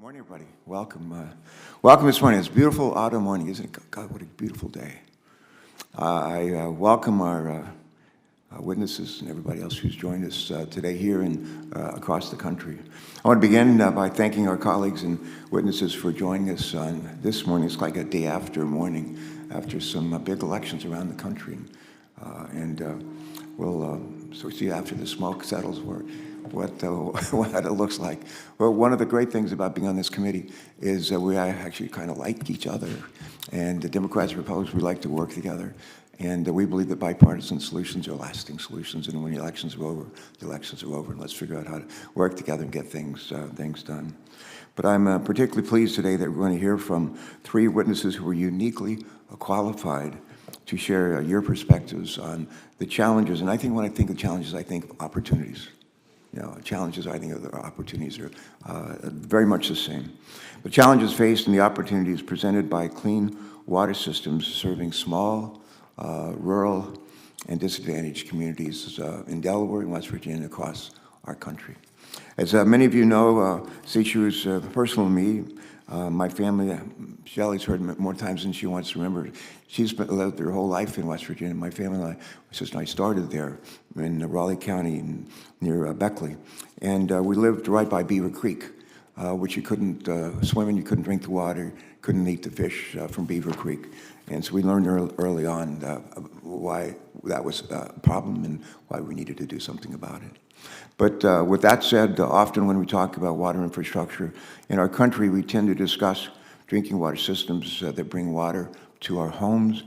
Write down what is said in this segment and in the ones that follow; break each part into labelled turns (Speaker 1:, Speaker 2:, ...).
Speaker 1: Morning, everybody. Welcome. Welcome this morning. It's a beautiful autumn morning, isn't it? God, what a beautiful day. I welcome our witnesses and everybody else who's joined us today here and across the country. I want to begin by thanking our colleagues and witnesses for joining us on this morning. It's like a day after morning after some big elections around the country. We'll see after the smoke settles what it looks like. Well, one of the great things about being on this committee is we actually kind of like each other. And the Democrats and Republicans, we like to work together. And we believe that bipartisan solutions are lasting solutions. And when the elections are over, the elections are over. And let's figure out how to work together and get things done. But I'm particularly pleased today that we're going to hear from three witnesses who are uniquely qualified to share your perspectives on the challenges. And I think when I think of challenges, I think of opportunities. You know, challenges, I think, of opportunities are very much the same. The challenges faced and the opportunities presented by clean water systems serving small, rural, and disadvantaged communities in Delaware and West Virginia and across our country. As many of you know, this issue is personal to me. My family, Shelley's heard more times than she wants to remember. She's lived her whole life in West Virginia. My family and I, my sister and I started there in Raleigh County near Beckley. And we lived right by Beaver Creek, which you couldn't swim in, you couldn't drink the water, couldn't eat the fish from Beaver Creek. And so we learned early on why that was a problem and why we needed to do something about it. But with that said, often when we talk about water infrastructure in our country, we tend to discuss drinking water systems that bring water to our homes,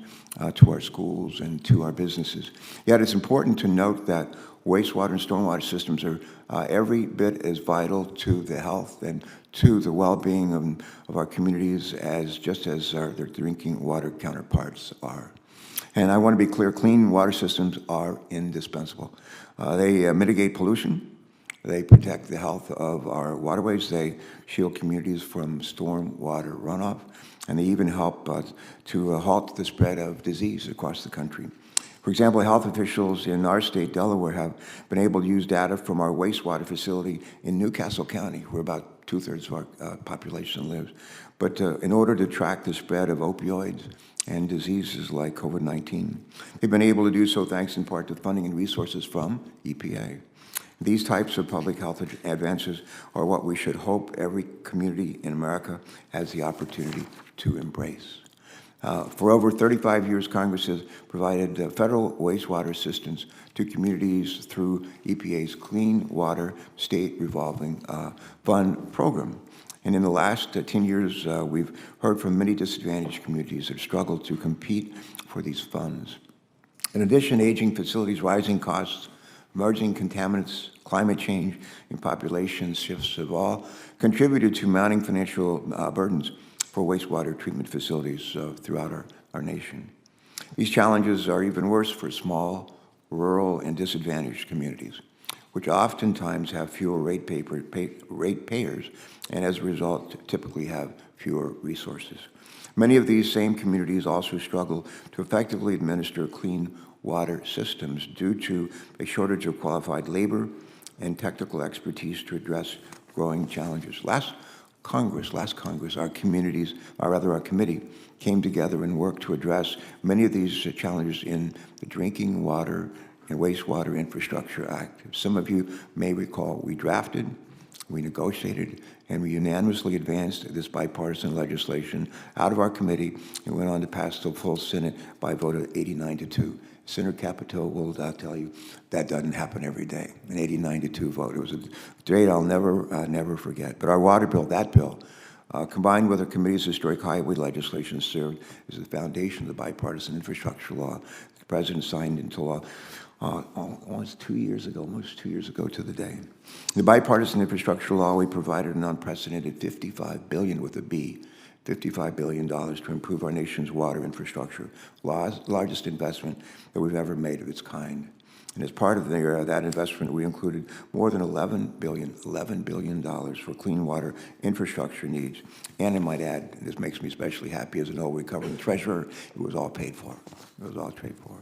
Speaker 1: to our schools, and to our businesses. Yet it's important to note that wastewater and stormwater systems are every bit as vital to the health and to the well-being of our communities as their drinking water counterparts are. And I want to be clear, clean water systems are indispensable. They mitigate pollution, they protect the health of our waterways, they shield communities from storm water runoff, and they even help to halt the spread of disease across the country. For example, health officials in our state, Delaware, have been able to use data from our wastewater facility in Newcastle County, where about 2/3 of our population lives. But in order to track the spread of opioids and diseases like COVID-19, they've been able to do so thanks in part to funding and resources from EPA. These types of public health advances are what we should hope every community in America has the opportunity to embrace. For over 35 years, Congress has provided federal wastewater assistance to communities through EPA's Clean Water State Revolving Fund program. And in the last 10 years, we've heard from many disadvantaged communities that struggle to compete for these funds. In addition, aging facilities, rising costs, emerging contaminants, climate change, and population shifts have all contributed to mounting financial burdens for wastewater treatment facilities throughout our nation. These challenges are even worse for small, rural, and disadvantaged communities, which oftentimes have fewer ratepayers, and as a result, typically have fewer resources. Many of these same communities also struggle to effectively administer clean water systems due to a shortage of qualified labor and technical expertise to address growing challenges. Last Congress, our committee came together and worked to address many of these challenges in the Drinking Water and Wastewater Infrastructure Act. Some of you may recall we drafted, we negotiated, and we unanimously advanced this bipartisan legislation out of our committee and went on to pass the full Senate by a vote of 89-2. Senator Capito will tell you that doesn't happen every day, an 89-2 vote. It was a date I'll never forget. But our water bill, that bill, combined with our committee's historic highway legislation, served as the foundation of the bipartisan infrastructure law the President signed into law almost 2 years ago to the day. In the bipartisan infrastructure law, we provided an unprecedented $55 billion with a B, $55 billion to improve our nation's water infrastructure, largest investment that we've ever made of its kind. And as part of that investment, we included more than $11 billion for clean water infrastructure needs. And I might add, and this makes me especially happy as an old recovering treasurer, it was all paid for. It was all paid for.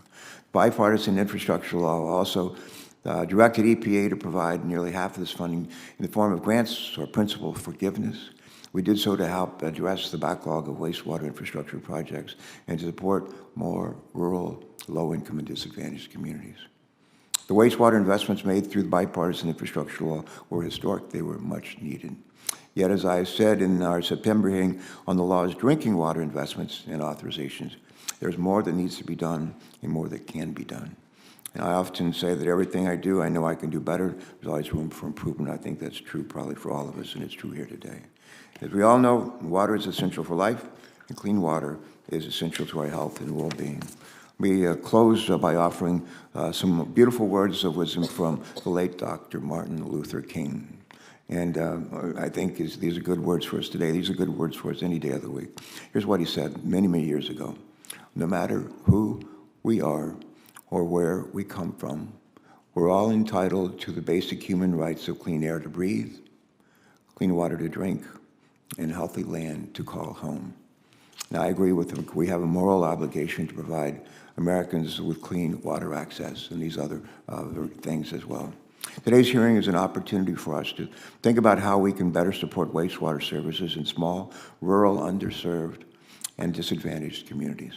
Speaker 1: Bipartisan infrastructure law also directed EPA to provide nearly half of this funding in the form of grants or principal forgiveness We did so to help address the backlog of wastewater infrastructure projects and to support more rural, low-income, and disadvantaged communities. The wastewater investments made through the bipartisan infrastructure law were historic. They were much needed. Yet, as I said in our September hearing on the law's drinking water investments and authorizations, there's more that needs to be done and more that can be done. And I often say that everything I do, I know I can do better. There's always room for improvement. I think that's true probably for all of us, and it's true here today. As we all know, water is essential for life, and clean water is essential to our health and well-being. We close by offering some beautiful words of wisdom from the late Dr. Martin Luther King. And I think these are good words for us today. These are good words for us any day of the week. Here's what he said many, many years ago. No matter who we are or where we come from, we're all entitled to the basic human rights of clean air to breathe, clean water to drink, and healthy land to call home. Now, I agree with him. We have a moral obligation to provide Americans with clean water access and these other things as well. Today's hearing is an opportunity for us to think about how we can better support wastewater services in small, rural, underserved, and disadvantaged communities.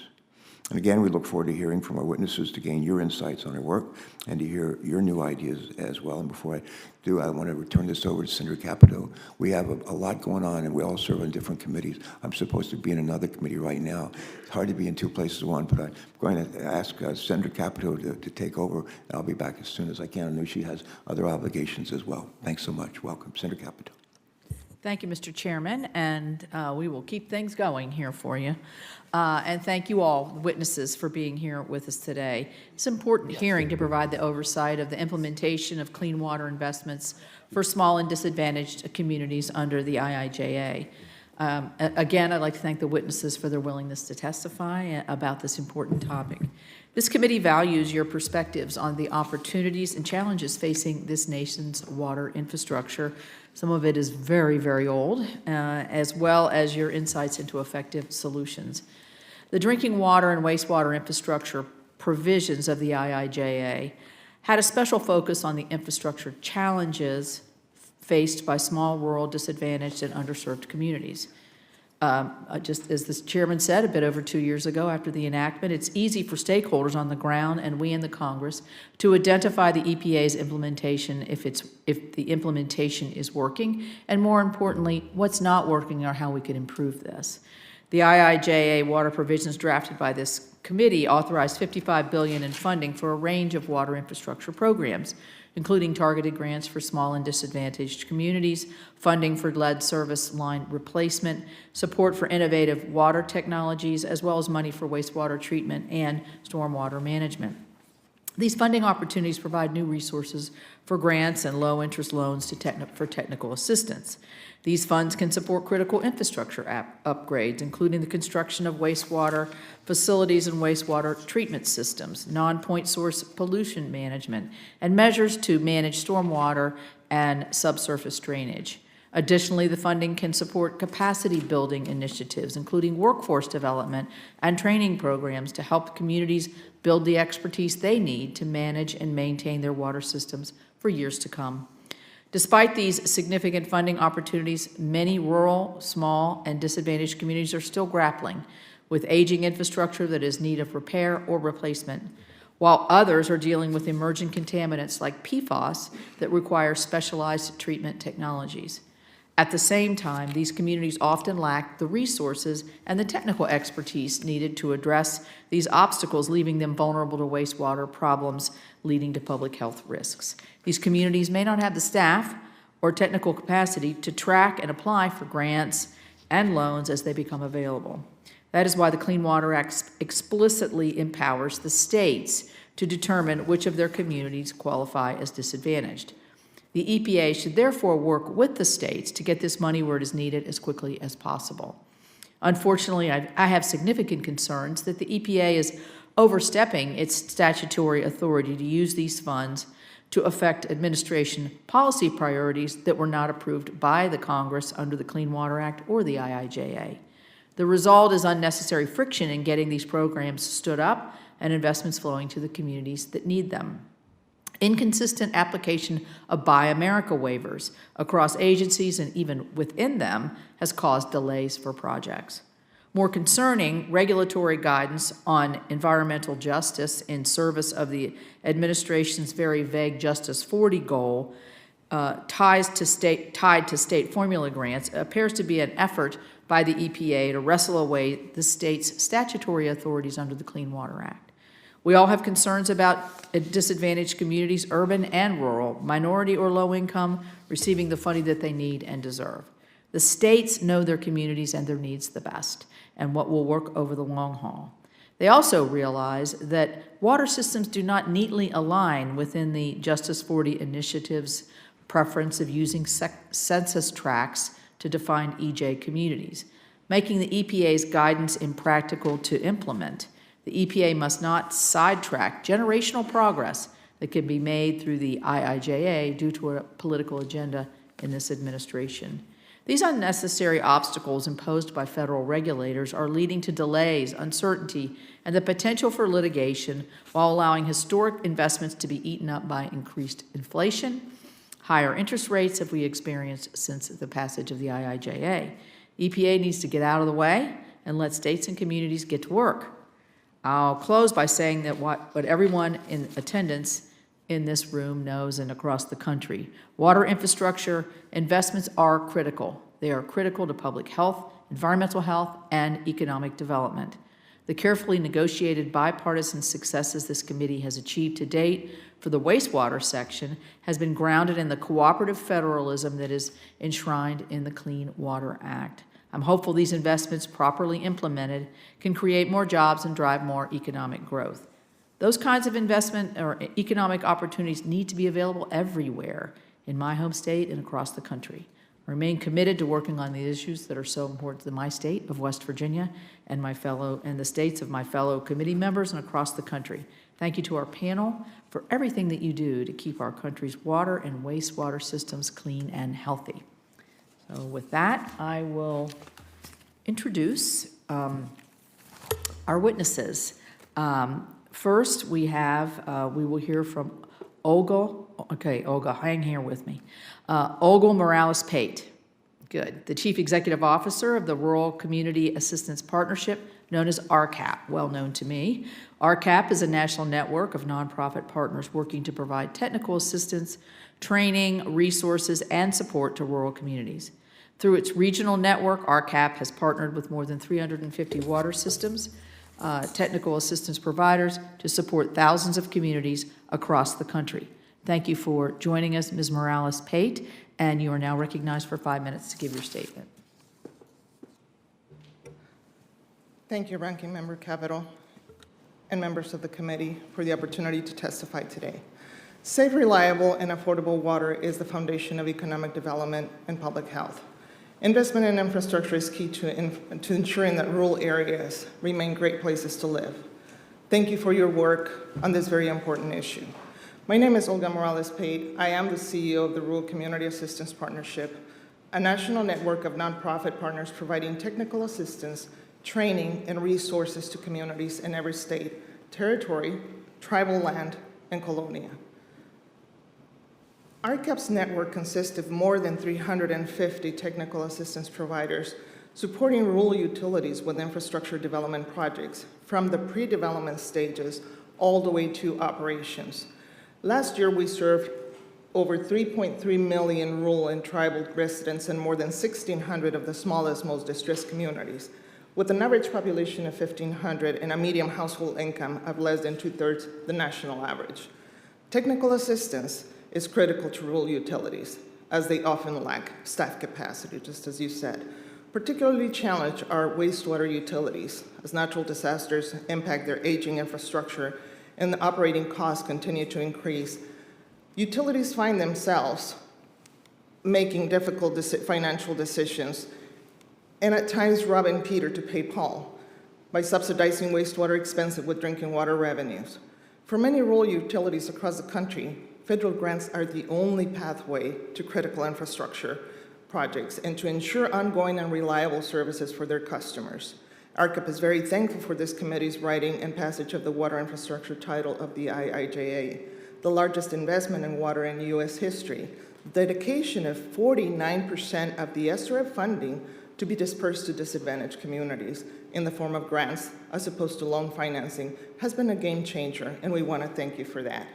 Speaker 1: And again, we look forward to hearing from our witnesses to gain your insights on our work and to hear your new ideas as well. And before I do, I want to return this over to Senator Capito. We have a lot going on, and we all serve on different committees. I'm supposed to be in another committee right now. It's hard to be in two places at once, but I'm going to ask Senator Capito to take over, and I'll be back as soon as I can. I know she has other obligations as well. Thanks so much. Welcome, Senator Capito.
Speaker 2: Thank you, Mr. Chairman, and we will keep things going here for you. And thank you all, witnesses, for being here with us today. It's an important hearing to provide the oversight of the implementation of clean water investments for small and disadvantaged communities under the IIJA. Again, I'd like to thank the witnesses for their willingness to testify about this important topic. This committee values your perspectives on the opportunities and challenges facing this nation's water infrastructure. Some of it is very, very old, as well as your insights into effective solutions. The drinking water and wastewater infrastructure provisions of the IIJA had a special focus on the infrastructure challenges faced by small, rural, disadvantaged, and underserved communities. Just as the chairman said, a bit over 2 years ago after the enactment, it's easy for stakeholders on the ground and we in the Congress to identify the EPA's implementation if the implementation is working, and more importantly, what's not working or how we could improve this. The IIJA water provisions drafted by this committee authorized $55 billion in funding for a range of water infrastructure programs, including targeted grants for small and disadvantaged communities, funding for lead service line replacement, support for innovative water technologies, as well as money for wastewater treatment and stormwater management. These funding opportunities provide new resources for grants and low-interest loans for technical assistance. These funds can support critical infrastructure upgrades, including the construction of wastewater facilities and wastewater treatment systems, non-point source pollution management, and measures to manage stormwater and subsurface drainage. Additionally, the funding can support capacity building initiatives, including workforce development and training programs to help communities build the expertise they need to manage and maintain their water systems for years to come. Despite these significant funding opportunities, many rural, small, and disadvantaged communities are still grappling with aging infrastructure that is in need of repair or replacement, while others are dealing with emerging contaminants like PFAS that require specialized treatment technologies. At the same time, these communities often lack the resources and the technical expertise needed to address these obstacles, leaving them vulnerable to wastewater problems leading to public health risks. These communities may not have the staff or technical capacity to track and apply for grants and loans as they become available. That is why the Clean Water Act explicitly empowers the states to determine which of their communities qualify as disadvantaged. The EPA should therefore work with the states to get this money where it is needed as quickly as possible. Unfortunately, I have significant concerns that the EPA is overstepping its statutory authority to use these funds to affect administration policy priorities that were not approved by the Congress under the Clean Water Act or the IIJA. The result is unnecessary friction in getting these programs stood up and investments flowing to the communities that need them. Inconsistent application of Buy America waivers across agencies and even within them has caused delays for projects. More concerning, regulatory guidance on environmental justice in service of the administration's very vague Justice 40 goal tied to state formula grants appears to be an effort by the EPA to wrestle away the state's statutory authorities under the Clean Water Act. We all have concerns about disadvantaged communities, urban and rural, minority or low income, receiving the funding that they need and deserve. The states know their communities and their needs the best, and what will work over the long haul. They also realize that water systems do not neatly align within the Justice 40 initiative's preference of using census tracts to define EJ communities, making the EPA's guidance impractical to implement. The EPA must not sidetrack generational progress that can be made through the IIJA due to a political agenda in this administration. These unnecessary obstacles imposed by federal regulators are leading to delays, uncertainty, and the potential for litigation while allowing historic investments to be eaten up by increased inflation, higher interest rates that we experienced since the passage of the IIJA. EPA needs to get out of the way and let states and communities get to work. I'll close by saying that what everyone in attendance in this room knows and across the country. Water infrastructure investments are critical. They are critical to public health, environmental health, and economic development. The carefully negotiated bipartisan successes this committee has achieved to date for the wastewater section has been grounded in the cooperative federalism that is enshrined in the Clean Water Act. I'm hopeful these investments, properly implemented, can create more jobs and drive more economic growth. Those kinds of investment or economic opportunities need to be available everywhere in my home state and across the country. I remain committed to working on the issues that are so important to my state of West Virginia and the states of my fellow committee members and across the country. Thank you to our panel for everything that you do to keep our country's water and wastewater systems clean and healthy. So with that, I will introduce our witnesses. First, we will hear from Olga. Okay, Olga, hang here with me. Olga Morales-Pate, good. The Chief Executive Officer of the Rural Community Assistance Partnership, known as RCAP, well known to me. RCAP is a national network of nonprofit partners working to provide technical assistance, training, resources, and support to rural communities. Through its regional network, RCAP has partnered with more than 350 water systems, technical assistance providers to support thousands of communities across the country. Thank you for joining us, Ms. Morales-Pate, and you are now recognized for 5 minutes to give your statement.
Speaker 3: Thank you, Ranking Member Capital and members of the committee for the opportunity to testify today. Safe, reliable, and affordable water is the foundation of economic development and public health. Investment in infrastructure is key to ensuring that rural areas remain great places to live. Thank you for your work on this very important issue. My name is Olga Morales-Pate. I am the CEO of the Rural Community Assistance Partnership, a national network of nonprofit partners providing technical assistance, training, and resources to communities in every state, territory, tribal land, and colonia. RCAP's network consists of more than 350 technical assistance providers supporting rural utilities with infrastructure development projects from the pre-development stages all the way to operations. Last year, we served over 3.3 million rural and tribal residents in more than 1,600 of the smallest, most distressed communities, with an average population of 1,500 and a median household income of less than 2/3 the national average. Technical assistance is critical to rural utilities, as they often lack staff capacity, just as you said. Particularly challenged are wastewater utilities, as natural disasters impact their aging infrastructure and the operating costs continue to increase. Utilities find themselves making difficult financial decisions and at times robbing Peter to pay Paul by subsidizing wastewater expenses with drinking water revenues. For many rural utilities across the country, federal grants are the only pathway to critical infrastructure projects and to ensure ongoing and reliable services for their customers. RCAP is very thankful for this committee's writing and passage of the water infrastructure title of the IIJA. the largest investment in water in U.S. history. Dedication of 49% of the SRF funding to be dispersed to disadvantaged communities in the form of grants as opposed to loan financing has been a game changer, and we want to thank you for that.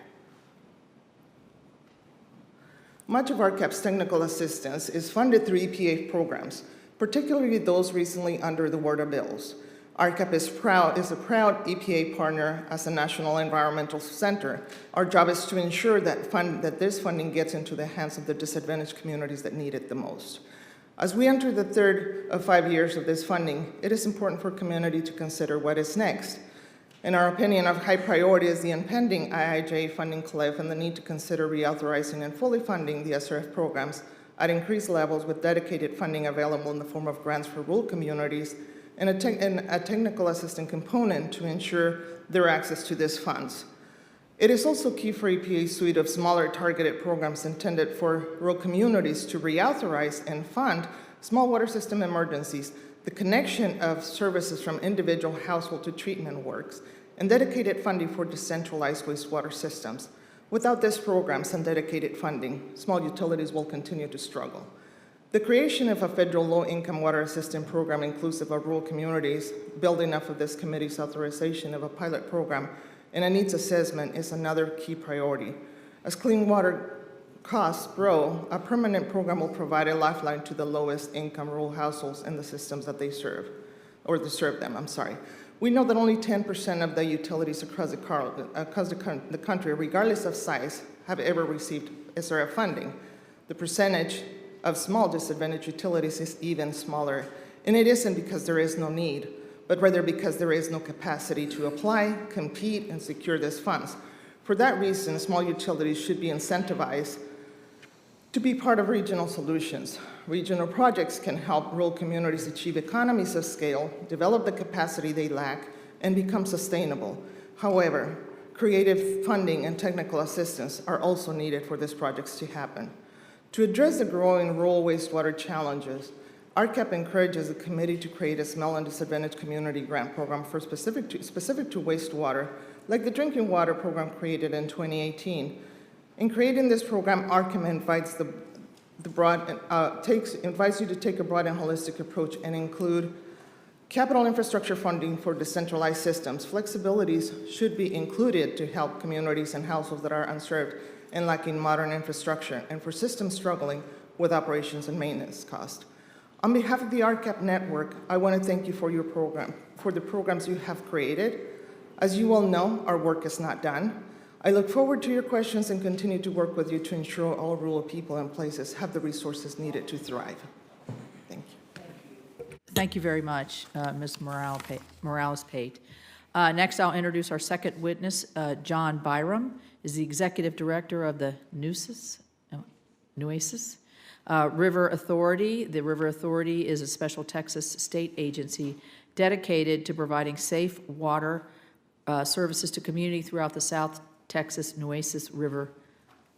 Speaker 3: Much of RCAP's technical assistance is funded through EPA programs, particularly those recently under the water bills. RCAP is a proud EPA partner as a national environmental center. Our job is to ensure that this funding gets into the hands of the disadvantaged communities that need it the most. As we enter the third of 5 years of this funding, it is important for community to consider what is next. In our opinion, of high priority is the impending IIJA funding cliff and the need to consider reauthorizing and fully funding the SRF programs at increased levels with dedicated funding available in the form of grants for rural communities and a technical assistance component to ensure their access to these funds. It is also key for EPA's suite of smaller targeted programs intended for rural communities to reauthorize and fund small water system emergencies, the connection of services from individual household to treatment works, and dedicated funding for decentralized wastewater systems. Without these programs and dedicated funding, small utilities will continue to struggle. The creation of a federal low-income water assistance program inclusive of rural communities, building off of this committee's authorization of a pilot program, and a needs assessment is another key priority. As clean water costs grow, a permanent program will provide a lifeline to the lowest income rural households and the systems that they serve, or to serve them, I'm sorry. We know that only 10% of the utilities across the country, regardless of size, have ever received SRF funding. The percentage of small disadvantaged utilities is even smaller, and it isn't because there is no need, but rather because there is no capacity to apply, compete, and secure these funds. For that reason, small utilities should be incentivized to be part of regional solutions. Regional projects can help rural communities achieve economies of scale, develop the capacity they lack, and become sustainable. However, creative funding and technical assistance are also needed for these projects to happen. To address the growing rural wastewater challenges, RCAP encourages the committee to create a small and disadvantaged community grant program for specific to wastewater, like the drinking water program created in 2018. In creating this program, RCAP invites invites you to take a broad and holistic approach and include capital infrastructure funding for decentralized systems. Flexibilities should be included to help communities and households that are unserved and lacking modern infrastructure, and for systems struggling with operations and maintenance costs. On behalf of the RCAP network, I want to thank you for the programs you have created. As you all know, our work is not done. I look forward to your questions and continue to work with you to ensure all rural people and places have the resources needed to thrive. Thank you.
Speaker 2: Thank you very much, Ms. Morales-Pate. Next, I'll introduce our second witness, John Byram, is the Executive Director of the Nueces River Authority. The River Authority is a special Texas state agency dedicated to providing safe water services to community throughout the South Texas Nueces River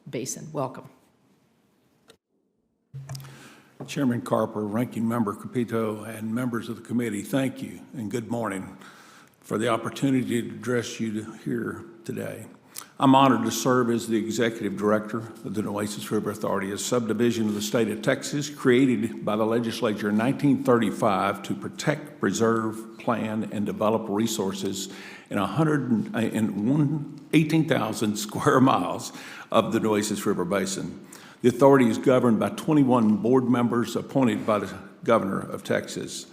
Speaker 2: Basin. Welcome.
Speaker 4: Chairman Carper, Ranking Member Capito, and members of the committee, thank you and good morning for the opportunity to address you here today. I'm honored to serve as the Executive Director of the Nueces River Authority, a subdivision of the state of Texas created by the legislature in 1935 to protect, preserve, plan, and develop resources in 18,000 square miles of the Nueces River Basin. The authority is governed by 21 board members appointed by the governor of Texas.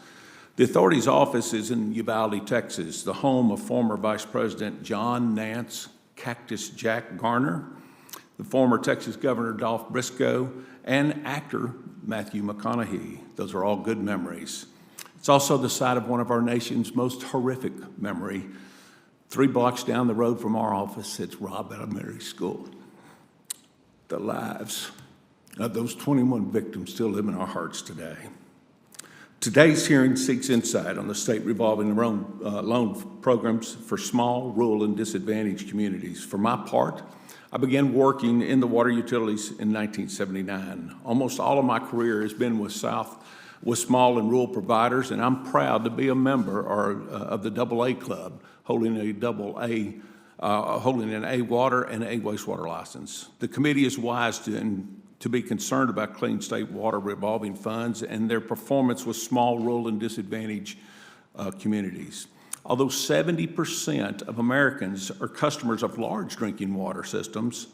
Speaker 4: The authority's office is in Uvalde, Texas, the home of former Vice President John Nance Cactus Jack Garner, the former Texas Governor Dolph Briscoe, and actor Matthew McConaughey. Those are all good memories. It's also the site of one of our nation's most horrific memory. 3 blocks down the road from our office, it's Robb Elementary School. The lives of those 21 victims still live in our hearts today. Today's hearing seeks insight on the state revolving loan programs for small, rural, and disadvantaged communities. For my part, I began working in the water utilities in 1979. Almost all of my career has been with small and rural providers, and I'm proud to be a member of the AA Club, holding a AA holding an A water and A wastewater license. The committee is wise to be concerned about clean state water revolving funds and their performance with small, rural, and disadvantaged communities. Although 70% of Americans are customers of large drinking water systems,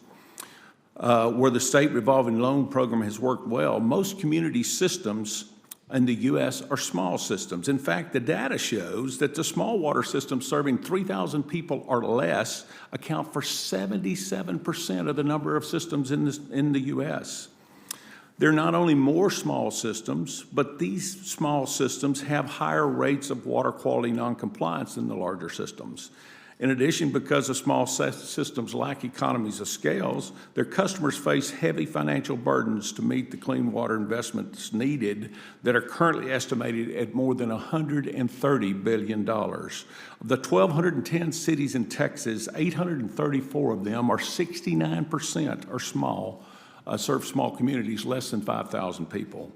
Speaker 4: where the state revolving loan program has worked well, most community systems in the U.S. are small systems. In fact, the data shows that the small water systems serving 3,000 people or less account for 77% of the number of systems in the U.S. There are not only more small systems, but these small systems have higher rates of water quality noncompliance than the larger systems. In addition, because the small systems lack economies of scales, their customers face heavy financial burdens to meet the clean water investments needed that are currently estimated at more than $130 billion. Of the 1,210 cities in Texas, 834 of them, or 69%, are small, serve small communities, less than 5,000 people.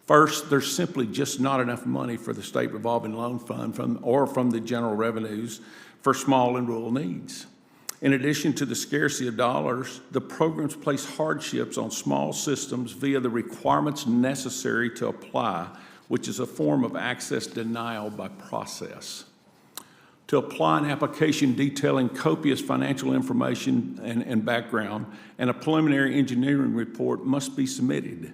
Speaker 4: First, there's simply just not enough money for the state revolving loan fund from the general revenues for small and rural needs. In addition to the scarcity of dollars, the programs place hardships on small systems via the requirements necessary to apply, which is a form of access denial by process. To apply an application detailing copious financial information and background, and a preliminary engineering report must be submitted.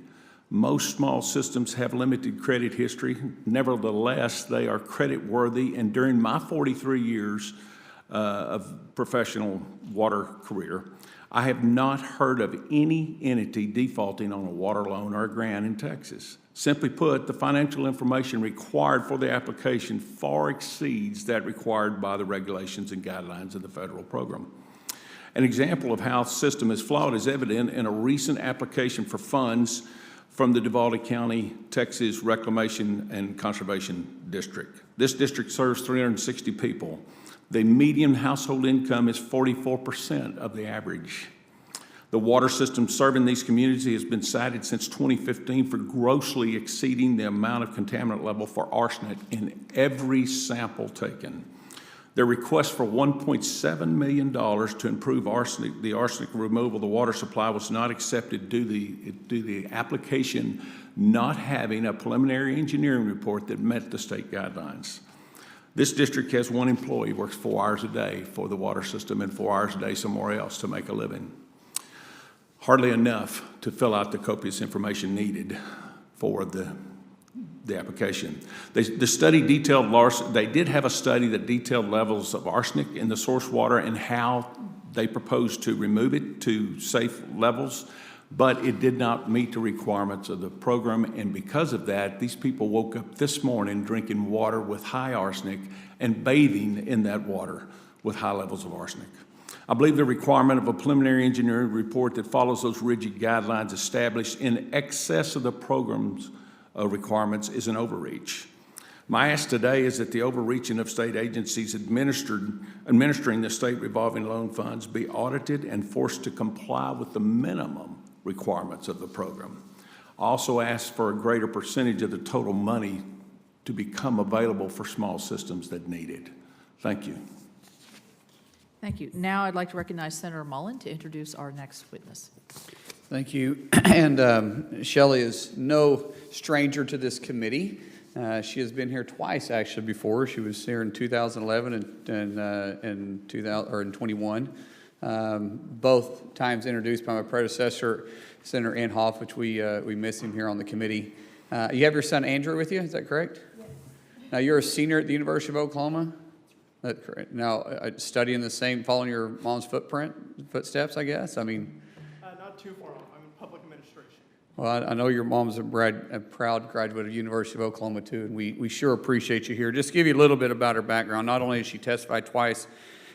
Speaker 4: Most small systems have limited credit history. Nevertheless, they are credit worthy, and during my 43 years of professional water career, I have not heard of any entity defaulting on a water loan or a grant in Texas. Simply put, the financial information required for the application far exceeds that required by the regulations and guidelines of the federal program. An example of how the system is flawed is evident in a recent application for funds from the Duvalde County, Texas Reclamation and Conservation District. This district serves 360 people. The median household income is 44% of the average. The water system serving these communities has been cited since 2015 for grossly exceeding the amount of contaminant level for arsenic in every sample taken. Their request for $1.7 million to improve the arsenic removal of the water supply was not accepted due to the application not having a preliminary engineering report that met the state guidelines. This district has one employee who works 4 hours a day for the water system and 4 hours a day somewhere else to make a living. Hardly enough to fill out the copious information needed for the application. The study detailed, they did have a study that detailed levels of arsenic in the source water and how they proposed to remove it to safe levels, but it did not meet the requirements of the program, and because of that, these people woke up this morning drinking water with high arsenic and bathing in that water with high levels of arsenic. I believe the requirement of a preliminary engineering report that follows those rigid guidelines established in excess of the program's requirements is an overreach. My ask today is that the overreaching of state agencies administering the state revolving loan funds be audited and forced to comply with the minimum requirements of the program. I also ask for a greater percentage of the total money to become available for small systems that need it. Thank you.
Speaker 2: Thank you. Now I'd like to recognize Senator Mullen to introduce our next witness.
Speaker 5: Thank you. And Shelley is no stranger to this committee. She has been here twice actually before. She was here in 2011 and 21. Both times introduced by my predecessor, Senator Inhofe, which we miss him here on the committee. You have your son Andrew with you, is that correct? Yes. Now you're a senior at the University of Oklahoma? That's correct. Now studying the same, following your mom's footsteps, I guess? I mean.
Speaker 6: Not too far off. I'm in public administration.
Speaker 5: Well, I know your mom's a proud graduate of the University of Oklahoma, too, and we sure appreciate you here. Just to give you a little bit about her background, not only has she testified twice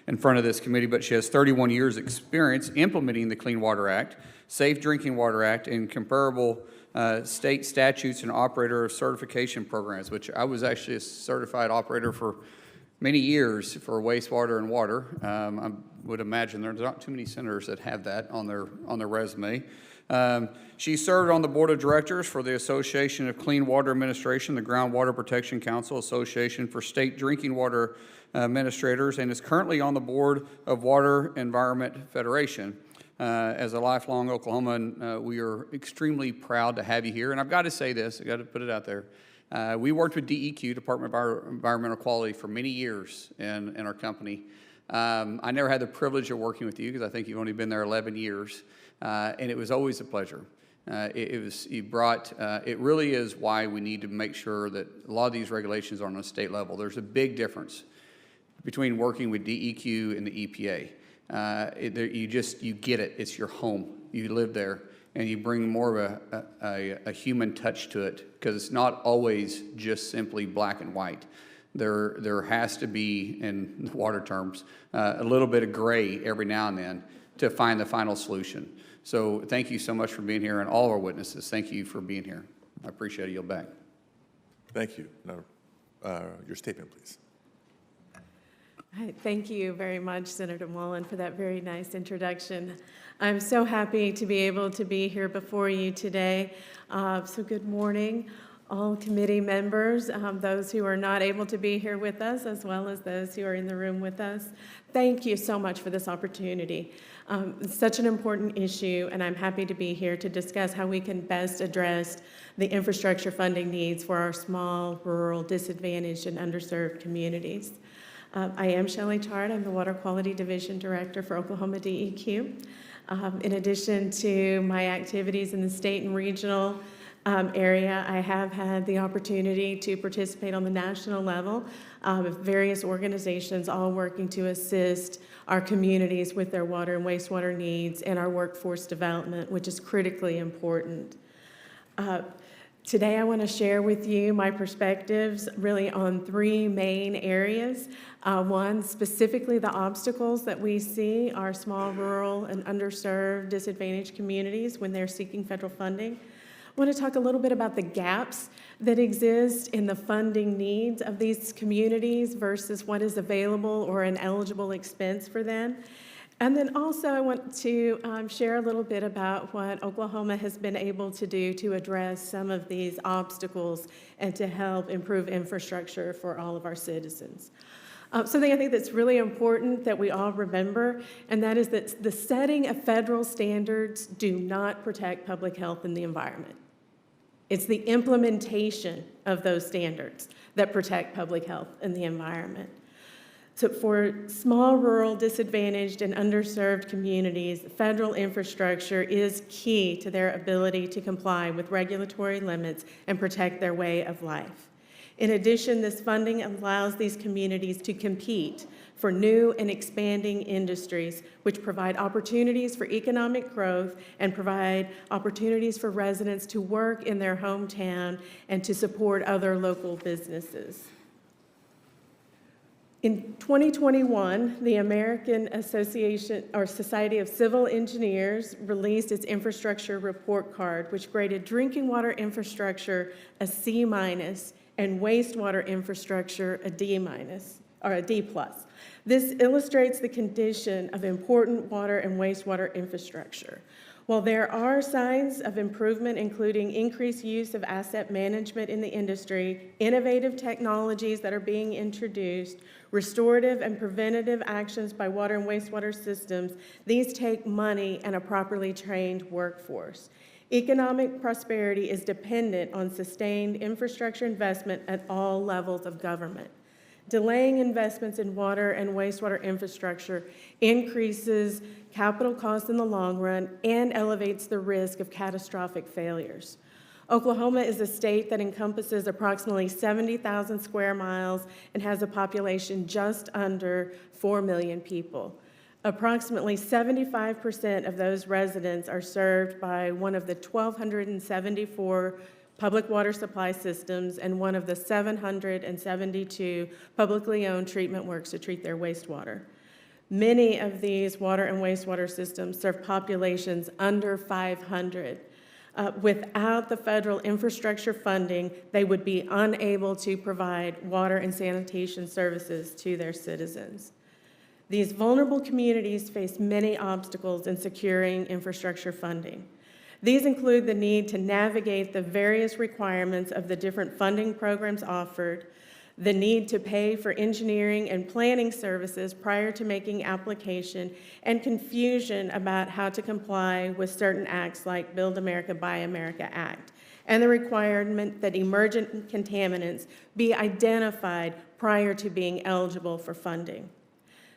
Speaker 5: in front of this committee, but she has 31 years' experience implementing the Clean Water Act, Safe Drinking Water Act, and comparable state statutes and operator of certification programs, which I was actually a certified operator for many years for wastewater and water. I'm would imagine there's not too many senators that have that on their resume. She served on the board of directors for the Association of Clean Water Administration, the Groundwater Protection Council, Association for State Drinking Water Administrators, and is currently on the board of Water Environment Federation. As a lifelong Oklahoman, we are extremely proud to have you here. And I've got to say this, I've got to put it out there. We worked with DEQ, Department of Environmental Quality, for many years in our company. I never had the privilege of working with you because I think you've only been there 11 years. And it was always a pleasure. It really is why we need to make sure that a lot of these regulations are on a state level. There's a big difference between working with DEQ and the EPA. You get it. It's your home. You live there, and you bring more of a human touch to it because it's not always just simply black and white. There has to be, in water terms, a little bit of gray every now and then to find the final solution. So thank you so much for being here, and all of our witnesses, thank you for being here. I appreciate it. Yield back.
Speaker 7: Thank you. Now, your statement, please.
Speaker 8: Hi, thank you very much, Senator Mullen, for that very nice introduction. I'm so happy to be able to be here before you today. So good morning, all committee members, those who are not able to be here with us, as well as those who are in the room with us. Thank you so much for this opportunity. It's such an important issue, and I'm happy to be here to discuss how we can best address the infrastructure funding needs for our small, rural, disadvantaged, and underserved communities. I am Shelley Chard. I'm the Water Quality Division Director for Oklahoma DEQ. In addition to my activities in the state and regional area, I have had the opportunity to participate on the national level with various organizations, all working to assist our communities with their water and wastewater needs and our workforce development, which is critically important. Today, I want to share with you my perspectives really on three main areas. One, specifically the obstacles that we see our small, rural, and underserved, disadvantaged communities when they're seeking federal funding. I want to talk a little bit about the gaps that exist in the funding needs of these communities versus what is available or an eligible expense for them. And then also I want to share a little bit about what Oklahoma has been able to do to address some of these obstacles and to help improve infrastructure for all of our citizens. Something I think that's really important that we all remember, and that is that the setting of federal standards do not protect public health and the environment. It's the implementation of those standards that protect public health and the environment. So for small, rural, disadvantaged, and underserved communities, federal infrastructure is key to their ability to comply with regulatory limits and protect their way of life. In addition, this funding allows these communities to compete for new and expanding industries, which provide opportunities for economic growth and provide opportunities for residents to work in their hometown and to support other local businesses. In 2021, the American Association or Society of Civil Engineers released its infrastructure report card, which graded drinking water infrastructure a C- and wastewater infrastructure a D- or a D+. This illustrates the condition of important water and wastewater infrastructure. While there are signs of improvement, including increased use of asset management in the industry, innovative technologies that are being introduced, restorative and preventative actions by water and wastewater systems, these take money and a properly trained workforce. Economic prosperity is dependent on sustained infrastructure investment at all levels of government. Delaying investments in water and wastewater infrastructure increases capital costs in the long run and elevates the risk of catastrophic failures. Oklahoma is a state that encompasses approximately 70,000 square miles and has a population just under 4 million people. Approximately 75% of those residents are served by one of the 1,274 public water supply systems and one of the 772 publicly owned treatment works to treat their wastewater. Many of these water and wastewater systems serve populations under 500. Without the federal infrastructure funding, they would be unable to provide water and sanitation services to their citizens. These vulnerable communities face many obstacles in securing infrastructure funding. These include the need to navigate the various requirements of the different funding programs offered, the need to pay for engineering and planning services prior to making application, and confusion about how to comply with certain acts like Build America, Buy America Act, and the requirement that emergent contaminants be identified prior to being eligible for funding.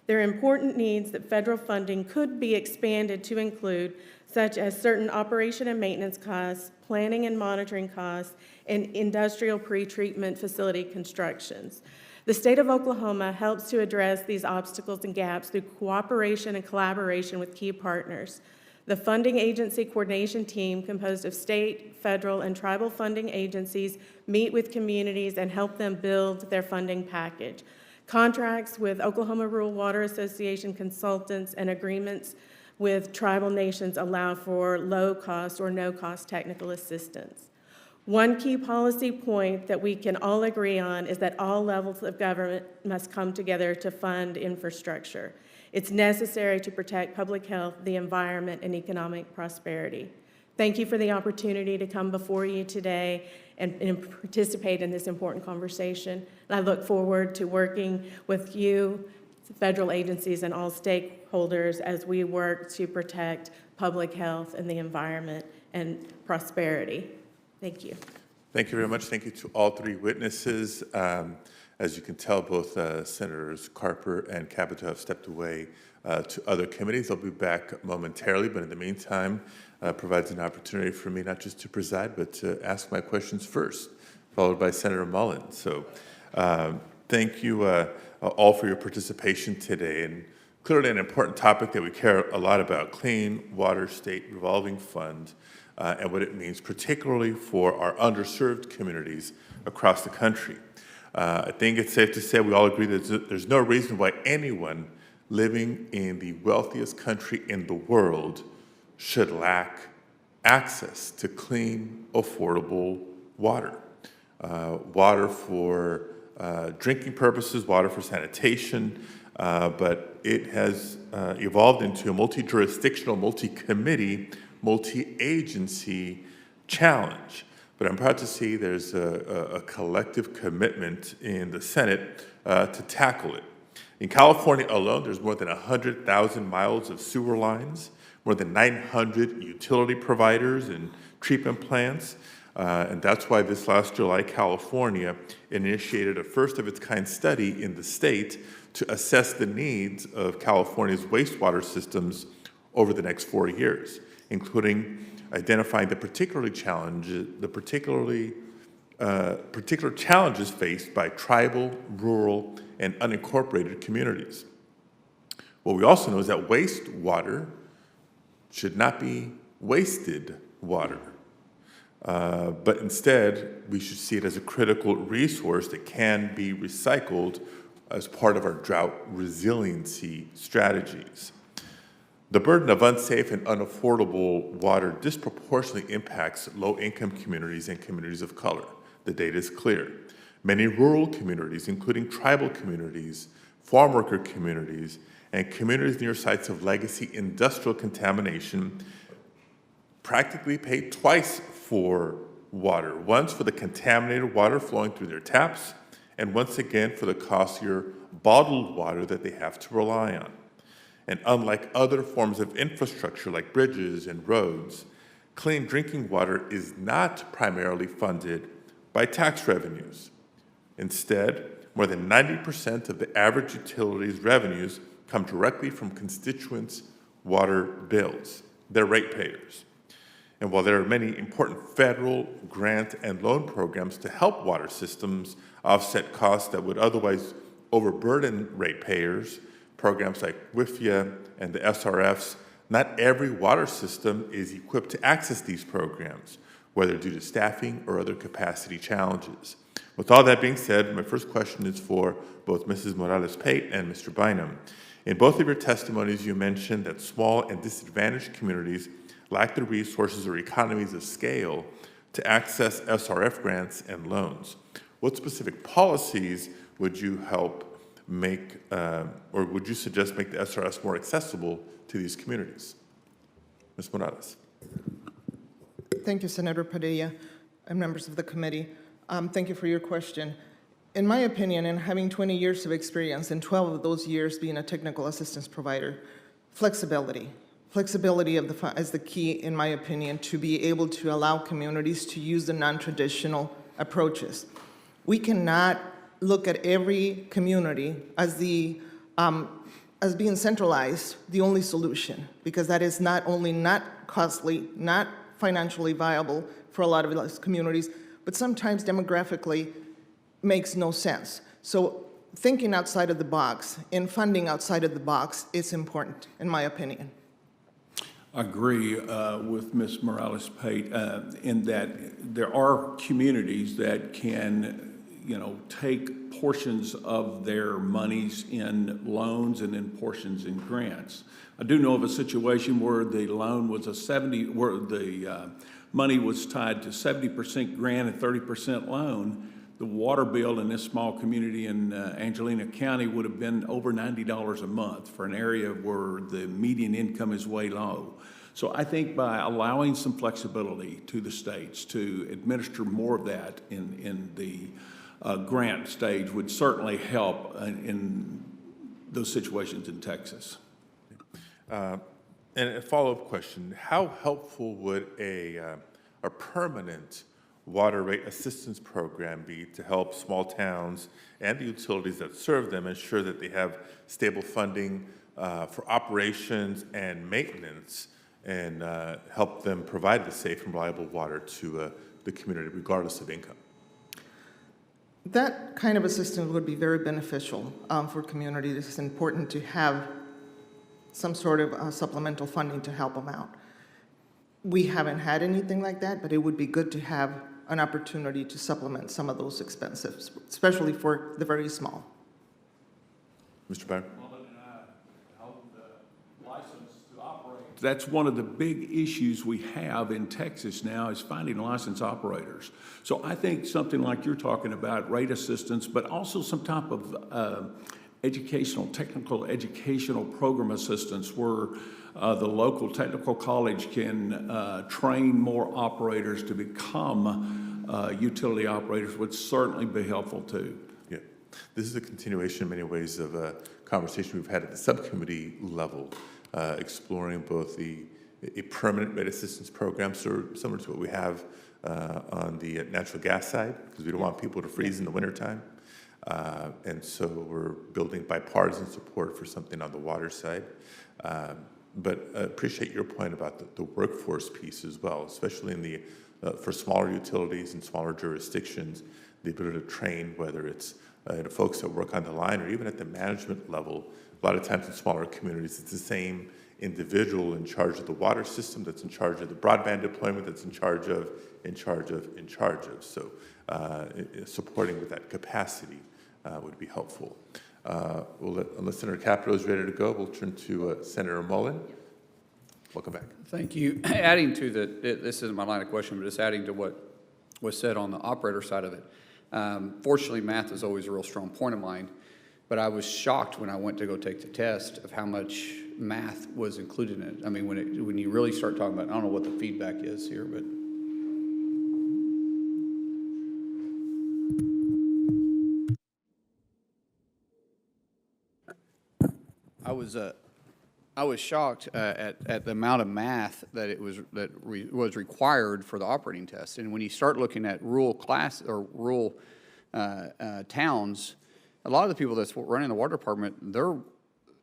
Speaker 8: There are important needs that federal funding could be expanded to include, such as certain operation and maintenance costs, planning and monitoring costs, and industrial pretreatment facility constructions. The state of Oklahoma helps to address these obstacles and gaps through cooperation and collaboration with key partners. The funding agency coordination team, composed of state, federal, and tribal funding agencies, meet with communities and help them build their funding package. Contracts with Oklahoma Rural Water Association consultants and agreements with tribal nations allow for low-cost or no-cost technical assistance. One key policy point that we can all agree on is that all levels of government must come together to fund infrastructure. It's necessary to protect public health, the environment, and economic prosperity. Thank you for the opportunity to come before you today and participate in this important conversation. And I look forward to working with you, federal agencies, and all stakeholders as we work to protect public health and the environment and prosperity. Thank you.
Speaker 7: Thank you very much. Thank you to all three witnesses. As you can tell, both Senators Carper and Capito have stepped away to other committees. They'll be back momentarily, but in the meantime, provides an opportunity for me not just to preside, but to ask my questions first, followed by Senator Mullen. So thank you all for your participation today. And clearly an important topic that we care a lot about, Clean Water State Revolving Fund, and what it means, particularly for our underserved communities across the country. I think it's safe to say we all agree that there's no reason why anyone living in the wealthiest country in the world should lack access to clean, affordable water. Water for drinking purposes, water for sanitation, but it has evolved into a multi-jurisdictional, multi-committee, multi-agency challenge. But I'm proud to see there's a collective commitment in the Senate to tackle it. In California alone, there's more than 100,000 miles of sewer lines, more than 900 utility providers and treatment plants. And that's why this last July, California initiated a first-of-its-kind study in the state to assess the needs of California's wastewater systems over the next 4 years, including identifying the particular challenges faced by tribal, rural, and unincorporated communities. What we also know is that wastewater should not be wasted water, but instead we should see it as a critical resource that can be recycled as part of our drought resiliency strategies. The burden of unsafe and unaffordable water disproportionately impacts low-income communities and communities of color. The data is clear. Many rural communities, including tribal communities, farm worker communities, and communities near sites of legacy industrial contamination, practically pay twice for water, once for the contaminated water flowing through their taps, and once again for the costlier bottled water that they have to rely on. And unlike other forms of infrastructure like bridges and roads, clean drinking water is not primarily funded by tax revenues. Instead, more than 90% of the average utilities revenues come directly from constituents' water bills, their ratepayers. And while there are many important federal grant and loan programs to help water systems offset costs that would otherwise overburden ratepayers, programs like WIFIA and the SRFs, not every water system is equipped to access these programs, whether due to staffing or other capacity challenges. With all that being said, my first question is for both Mrs. Morales-Pate and Mr. Bynum. In both of your testimonies, you mentioned that small and disadvantaged communities lack the resources or economies of scale to access SRF grants and loans. What specific policies would you help make, or would you suggest make the SRS more accessible to these communities? Ms. Morales.
Speaker 3: Thank you, Senator Padilla, and members of the committee. Thank you for your question. In my opinion, and having 20 years of experience, and 12 of those years being a technical assistance provider, flexibility. Flexibility is the key, in my opinion, to be able to allow communities to use the non-traditional approaches. We cannot look at every community as as being centralized, the only solution, because that is not only not costly, not financially viable for a lot of those communities, but sometimes demographically makes no sense. So thinking outside of the box and funding outside of the box is important, in my opinion.
Speaker 4: I agree with Ms. Morales-Pate in that there are communities that can, take portions of their monies in loans and then portions in grants. I do know of a situation where the loan was where the money was tied to 70% grant and 30% loan. The water bill in this small community in Angelina County would have been over $90 a month for an area where the median income is way low. So I think by allowing some flexibility to the states to administer more of that in the grant stage would certainly help in those situations in Texas.
Speaker 7: And a follow-up question, how helpful would a permanent water rate assistance program be to help small towns and the utilities that serve them ensure that they have stable funding for operations and maintenance and help them provide the safe and reliable water to the community regardless of income?
Speaker 3: That kind of assistance would be very beneficial for communities. It's important to have some sort of supplemental funding to help them out. We haven't had anything like that, but it would be good to have an opportunity to supplement some of those expenses, especially for the very small.
Speaker 7: Mr. Byron?
Speaker 4: That's one of the big issues we have in Texas now is finding licensed operators. So I think something like you're talking about, rate assistance, but also some type of technical educational program assistance where the local technical college can train more operators to become utility operators would certainly be helpful too.
Speaker 7: Yeah, this is a continuation in many ways of a conversation we've had at the subcommittee level, exploring both a permanent rate assistance program, similar to what we have on the natural gas side, because we don't want people to freeze in the wintertime. And so we're building bipartisan support for something on the water side. But I appreciate your point about the workforce piece as well, especially in the for smaller utilities and smaller jurisdictions, the ability to train, whether it's the folks that work on the line or even at the management level. A lot of times in smaller communities, it's the same individual in charge of the water system that's in charge of the broadband deployment, that's in charge of. So supporting with that capacity would be helpful. Unless Senator Capito is ready to go, we'll turn to Senator Mullen. Welcome back.
Speaker 5: Thank you. Adding to this isn't my line of question, but just adding to what was said on the operator side of it. Fortunately, math is always a real strong point of mine, but I was shocked when I went to go take the test of how much math was included in it. I mean, when you really start talking about, I don't know what the feedback is here, but I was shocked at the amount of math that was required for the operating test. And when you start looking at rural towns, a lot of the people that's running the water department, they're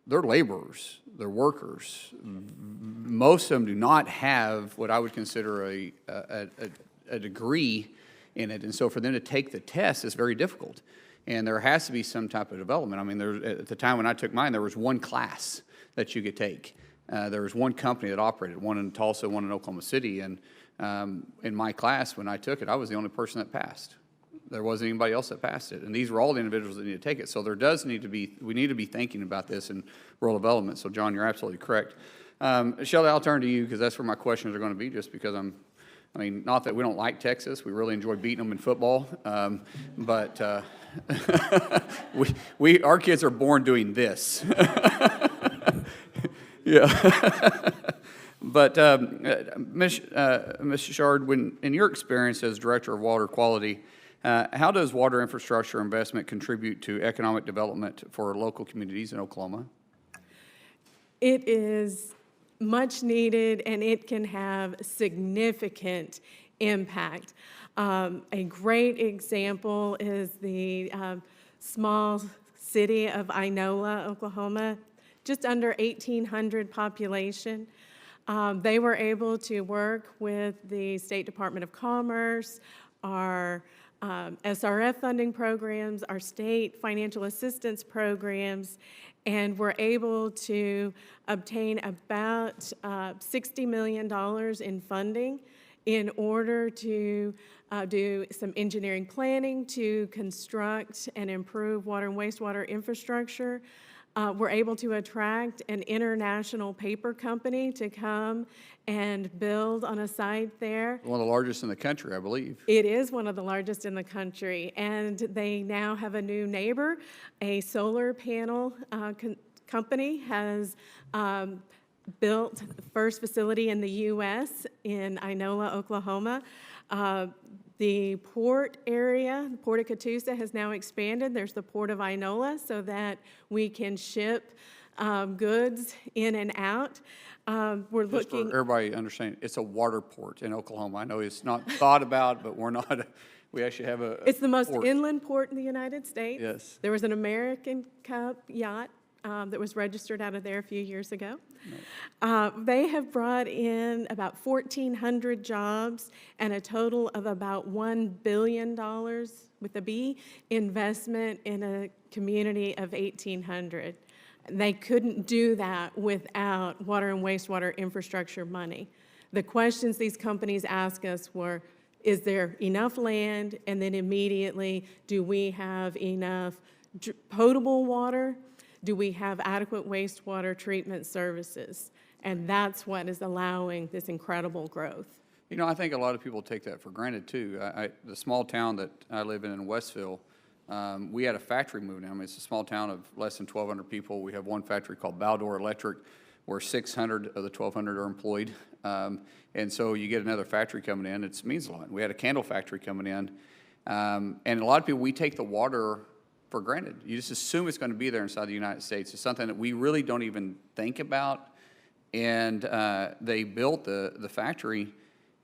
Speaker 5: laborers, they're workers. Most of them do not have what I would consider a degree in it, and so for them to take the test is very difficult. And there has to be some type of development. I mean, at the time when I took mine, there was one class that you could take. There was one company that operated, one in Tulsa, one in Oklahoma City, and in my class, when I took it, I was the only person that passed. There wasn't anybody else that passed it, and these were all the individuals that need to take it. So we need to be thinking about this in rural development. So John, you're absolutely correct. Shelley, I'll turn to you because that's where my questions are going to be, just because I mean, not that we don't like Texas, we really enjoy beating them in football, but our kids are born doing this. Yeah. But, Ms. Shard, in your experience as Director of Water Quality, how does water infrastructure investment contribute to economic development for local communities in Oklahoma?
Speaker 8: It is much needed, and it can have significant impact. A great example is the small city of Inola, Oklahoma, just under 1,800 population. They were able to work with the State Department of Commerce, our SRF funding programs, our state financial assistance programs, and were able to obtain about $60 million in funding in order to do some engineering planning to construct and improve water and wastewater infrastructure. We're able to attract an international paper company to come and build on a site there.
Speaker 5: One of the largest in the country, I believe.
Speaker 8: It is one of the largest in the country, and they now have a new neighbor. A solar panel company has built the first facility in the U.S. in Inola, Oklahoma. The port area, the Port of Catoosa, has now expanded. There's the Port of Inola so that we can ship goods in and out. We're
Speaker 5: Just
Speaker 8: looking.
Speaker 5: for everybody understanding, it's a water port in Oklahoma. I know it's not thought about, but we're not, we actually have a
Speaker 8: It's the most
Speaker 5: port.
Speaker 8: inland port in the United States.
Speaker 5: Yes.
Speaker 8: There was an American Cup yacht that was registered out of there a few years ago. They have brought in about 1,400 jobs and a total of about $1 billion, with a B, investment in a community of 1,800. They couldn't do that without water and wastewater infrastructure money. The questions these companies ask us were, is there enough land? And then immediately, do we have enough potable water? Do we have adequate wastewater treatment services? And that's what is allowing this incredible growth.
Speaker 5: You know, I think a lot of people take that for granted, too. The small town that I live in Westville, we had a factory move down. I mean, it's a small town of less than 1,200 people. We have one factory called Baldor Electric, where 600 of the 1,200 are employed. And so you get another factory coming in, it means a lot. We had a candle factory coming in. And a lot of people, we take the water for granted. You just assume it's going to be there inside the United States. It's something that we really don't even think about. And they built the factory,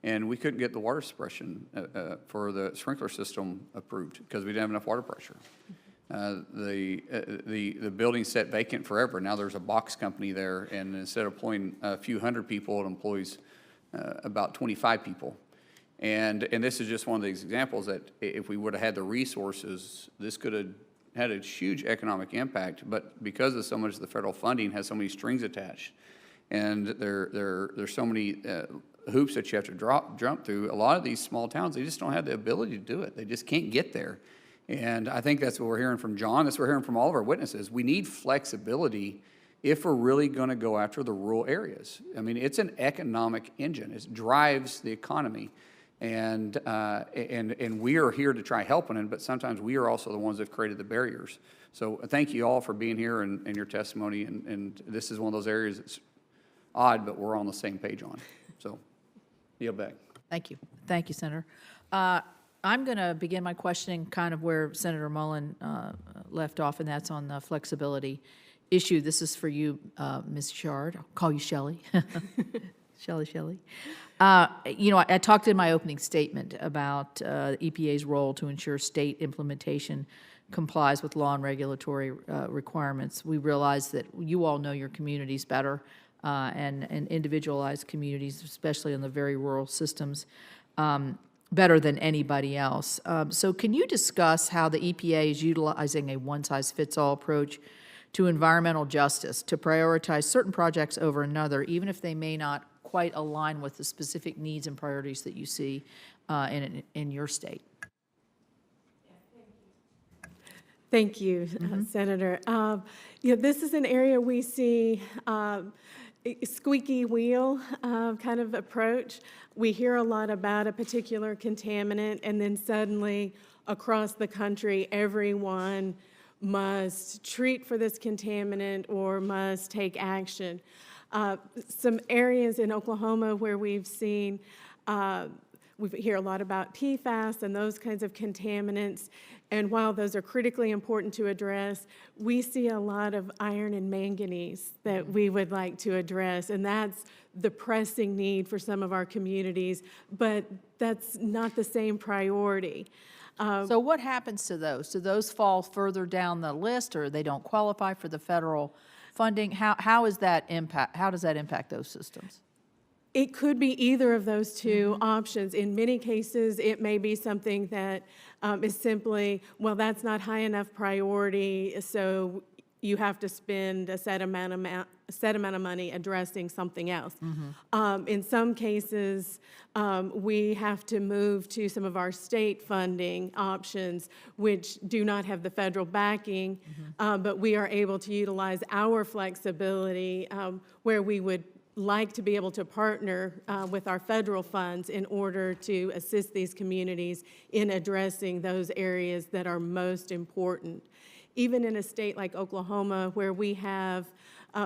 Speaker 5: and we couldn't get the water suppression for the sprinkler system approved because we didn't have enough water pressure. The building sat vacant forever. Now there's a box company there, and instead of employing a few hundred people, it employs about 25 people. And this is just one of these examples that if we would have had the resources, this could have had a huge economic impact, but because of so much of the federal funding has so many strings attached, and there's so many hoops that you have to jump through, a lot of these small towns, they just don't have the ability to do it. They just can't get there. And I think that's what we're hearing from John, that's what we're hearing from all of our witnesses. We need flexibility if we're really going to go after the rural areas. I mean, it's an economic engine. It drives the economy. And we are here to try helping it, but sometimes we are also the ones that have created the barriers. So thank you all for being here and your testimony. And this is one of those areas that's odd, but we're on the same page on. So, yield back.
Speaker 2: Thank you. Thank you, Senator. I'm going to begin my questioning kind of where Senator Mullen left off, and that's on the flexibility issue. This is for you, Ms. Shard. I'll call you Shelley. Shelley. You know, I talked in my opening statement about EPA's role to ensure state implementation complies with law and regulatory requirements. We realize that you all know your communities better and individualized communities, especially in the very rural systems, better than anybody else. So can you discuss how the EPA is utilizing a one-size-fits-all approach to environmental justice to prioritize certain projects over another, even if they may not quite align with the specific needs and priorities that you see in your state?
Speaker 8: Thank you, Senator. You know, this is an area we see squeaky wheel kind of approach. We hear a lot about a particular contaminant, and then suddenly across the country, everyone must treat for this contaminant or must take action. Some areas in Oklahoma where we've seen, we hear a lot about PFAS and those kinds of contaminants, and while those are critically important to address, we see a lot of iron and manganese that we would like to address, and that's the pressing need for some of our communities, but that's not the same priority.
Speaker 2: So what happens to those? Do those fall further down the list, or they don't qualify for the federal funding? How does that impact those systems?
Speaker 8: It could be either of those two options. In many cases, it may be something that is simply, well, that's not high enough priority, so you have to spend a set amount of money addressing something else. In some cases, we have to move to some of our state funding options, which do not have the federal backing, but we are able to utilize our flexibility where we would like to be able to partner with our federal funds in order to assist these communities in addressing those areas that are most important. Even in a state like Oklahoma, where we have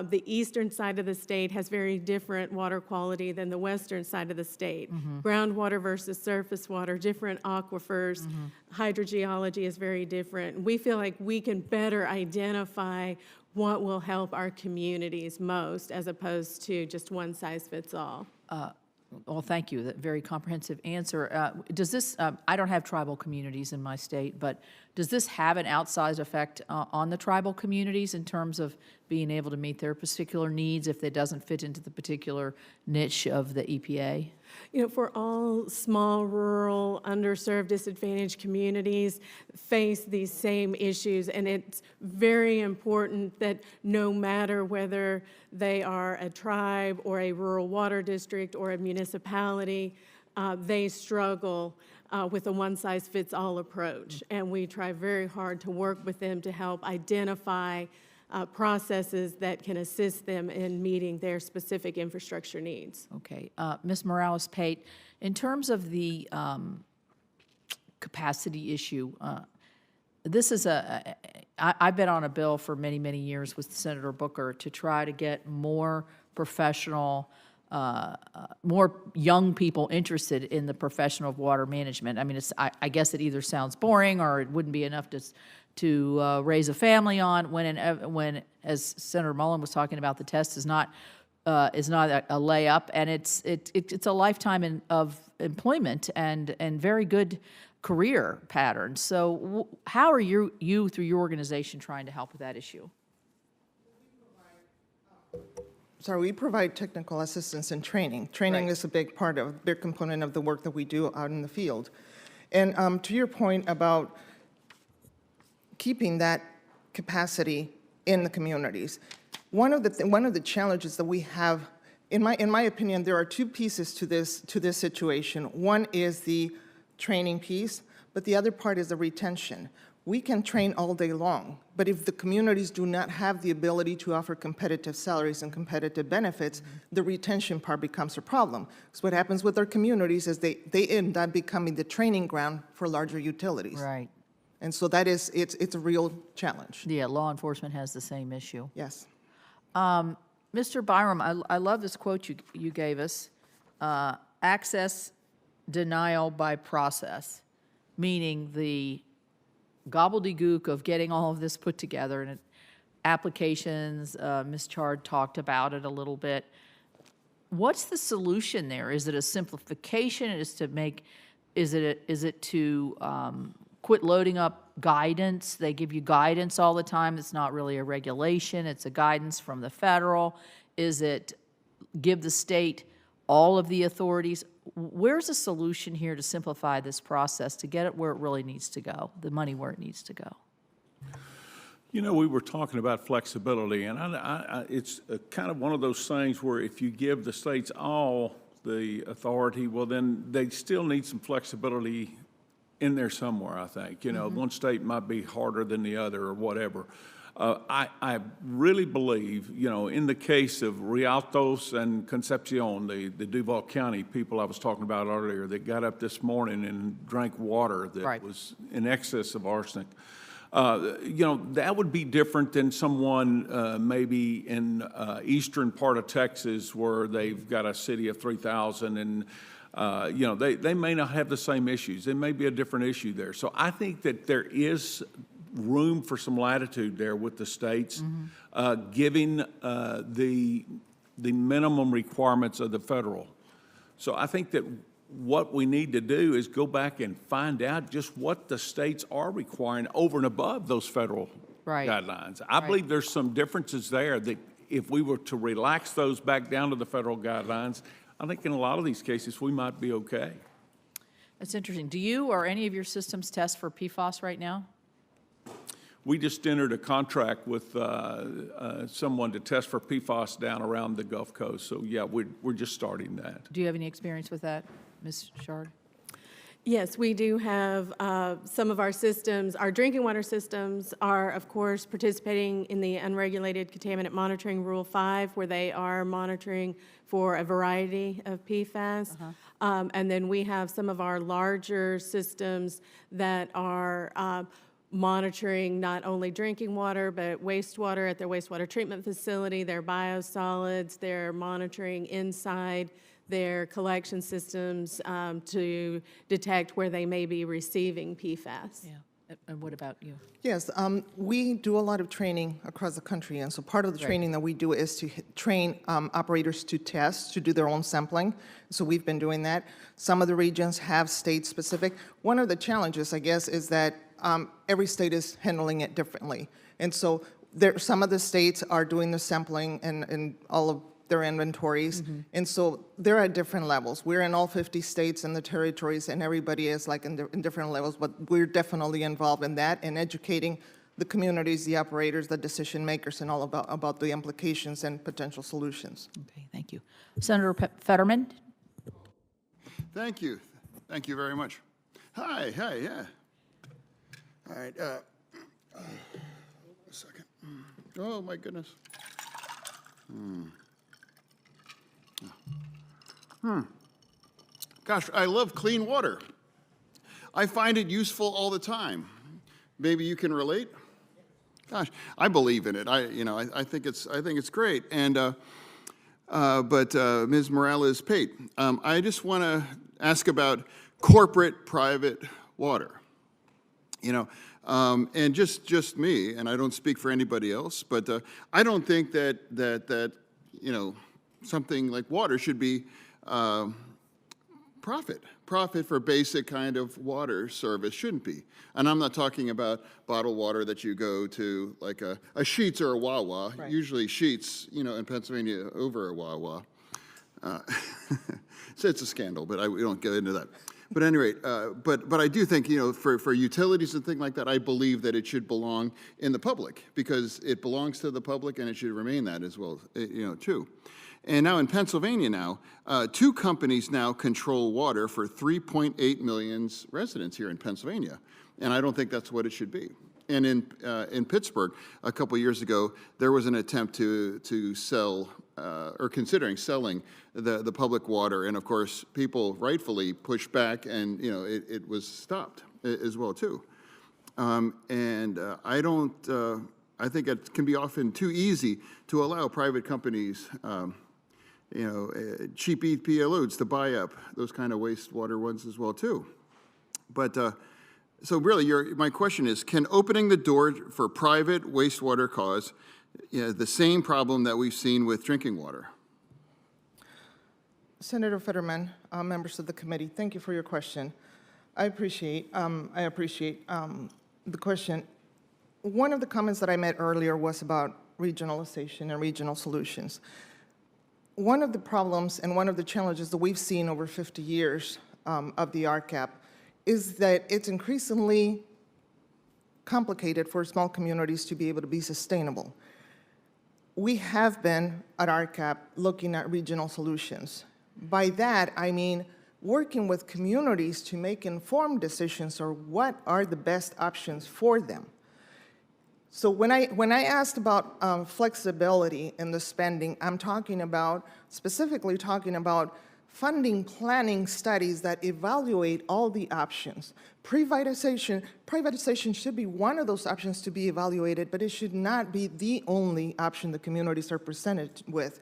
Speaker 8: the eastern side of the state has very different water quality than the western side of the state. Groundwater versus surface water, different aquifers, hydrogeology is very different. We feel like we can better identify what will help our communities most, as opposed to just one size fits all.
Speaker 2: Well, thank you. That very comprehensive answer. Does this, I don't have tribal communities in my state, but does this have an outsized effect on the tribal communities in terms of being able to meet their particular needs if it doesn't fit into the particular niche of the EPA?
Speaker 8: You know, for all small, rural, underserved, disadvantaged communities face these same issues, and it's very important that no matter whether they are a tribe or a rural water district or a municipality, they struggle with a one-size-fits-all approach. And we try very hard to work with them to help identify processes that can assist them in meeting their specific infrastructure needs.
Speaker 2: Okay. Ms. Morales-Pate, in terms of the capacity issue, this is I've been on a bill for many, many years with Senator Booker to try to get more professional, more young people interested in the profession of water management. I mean, I guess it either sounds boring or it wouldn't be enough to raise a family on when, as Senator Mullen was talking about, the test is not a layup, and it's a lifetime of employment and very good career patterns. So how are you through your organization trying to help with that issue?
Speaker 3: Sorry, we provide technical assistance and training. Training is a big component of the work that we do out in the field. And to your point about keeping that capacity in the communities, one of the challenges that we have, in my opinion, there are two pieces to this situation. One is the training piece, but the other part is the retention. We can train all day long, but if the communities do not have the ability to offer competitive salaries and competitive benefits, the retention part becomes a problem. So what happens with our communities is they end up becoming the training ground for larger utilities.
Speaker 2: Right.
Speaker 3: And so it's a real challenge.
Speaker 2: Yeah, law enforcement has the same issue.
Speaker 3: Yes.
Speaker 2: Mr. Byram, I love this quote you gave us. Access denial by process, meaning the gobbledygook of getting all of this put together and applications. Ms. Chard talked about it a little bit. What's the solution there? Is it a simplification? Is it to quit loading up guidance? They give you guidance all the time. It's not really a regulation. It's a guidance from the federal. Is it give the state all of the authorities? Where's the solution here to simplify this process, to get it where it really needs to go, the money where it needs to go?
Speaker 4: You know, we were talking about flexibility, and it's kind of one of those things where if you give the states all the authority, well, then they still need some flexibility in there somewhere, I think. You know, one state might be harder than the other or whatever. I really believe, you know, in the case of Rialtos and Concepcion, the Duval County people I was talking about earlier that got up this morning and drank water that
Speaker 2: Right.
Speaker 4: was in excess of arsenic. You know, that would be different than someone maybe in eastern part of Texas where they've got a city of 3,000 and, you know, they may not have the same issues. It may be a different issue there. So I think that there is room for some latitude there with the states, giving the minimum requirements of the federal. So I think that what we need to do is go back and find out just what the states are requiring over and above those federal
Speaker 2: Right.
Speaker 4: guidelines. I believe there's some differences there that if we were to relax those back down to the federal guidelines, I think in a lot of these cases, we might be okay.
Speaker 2: That's interesting. Do you or any of your systems test for PFAS right now?
Speaker 4: We just entered a contract with someone to test for PFAS down around the Gulf Coast. So yeah, we're just starting that.
Speaker 2: Do you have any experience with that, Ms. Shard?
Speaker 8: Yes, we do have some of our systems. Our drinking water systems are, of course, participating in the Unregulated Contaminant Monitoring Rule 5, where they are monitoring for a variety of PFAS. And then we have some of our larger systems that are monitoring not only drinking water, but wastewater at their wastewater treatment facility, their biosolids. They're monitoring inside their collection systems to detect where they may be receiving PFAS.
Speaker 2: Yeah. And what about you?
Speaker 3: Yes, we do a lot of training across the country, and so part of the training that we do is to train operators to test, to do their own sampling. So we've been doing that. Some of the regions have state-specific. One of the challenges, I guess, is that every state is handling it differently. And so some of the states are doing the sampling and all of their inventories. And so they're at different levels. We're in all 50 states and the territories, and everybody is like in different levels, but we're definitely involved in that and educating the communities, the operators, the decision makers, and all about the implications and potential solutions.
Speaker 2: Okay, thank you. Senator Fetterman?
Speaker 9: Thank you. Thank you very much. Hi, yeah. All right, a second. Oh, my goodness. Gosh, I love clean water. I find it useful all the time. Maybe you can relate? Gosh, I believe in it. I think it's great. And but Ms. Morales-Pate, I just want to ask about corporate-private water. And just me, and I don't speak for anybody else, but I don't think that something like water should be profit for basic kind of water service shouldn't be. And I'm not talking about bottled water that you go to like a Sheetz or a Wawa.
Speaker 3: Right.
Speaker 9: Usually Sheetz, in Pennsylvania over a Wawa. So it's a scandal, but we don't get into that. But at any rate, but I do think, for utilities and things like that, I believe that it should belong in the public because it belongs to the public and it should remain that as well, too. And now in Pennsylvania 2 companies now control water for 3.8 million residents here in Pennsylvania. And I don't think that's what it should be. And in Pittsburgh, a couple years ago, there was an attempt to sell or considering selling the public water, and of course, people rightfully pushed back, and it was stopped as well too. I think it can be often too easy to allow private companies, cheap EPA loads to buy up those kind of wastewater ones as well too. But so really, my question is, can opening the door for private wastewater cause the same problem that we've seen with drinking water?
Speaker 3: Senator Fetterman, members of the committee, thank you for your question. I appreciate the question. One of the comments that I made earlier was about regionalization and regional solutions. One of the problems and one of the challenges that we've seen over 50 years of the RCAP is that it's increasingly complicated for small communities to be able to be sustainable. We have been at RCAP looking at regional solutions. By that, I mean working with communities to make informed decisions or what are the best options for them. So when I asked about flexibility in the spending, I'm specifically talking about funding planning studies that evaluate all the options. Privatization should be one of those options to be evaluated, but it should not be the only option the communities are presented with.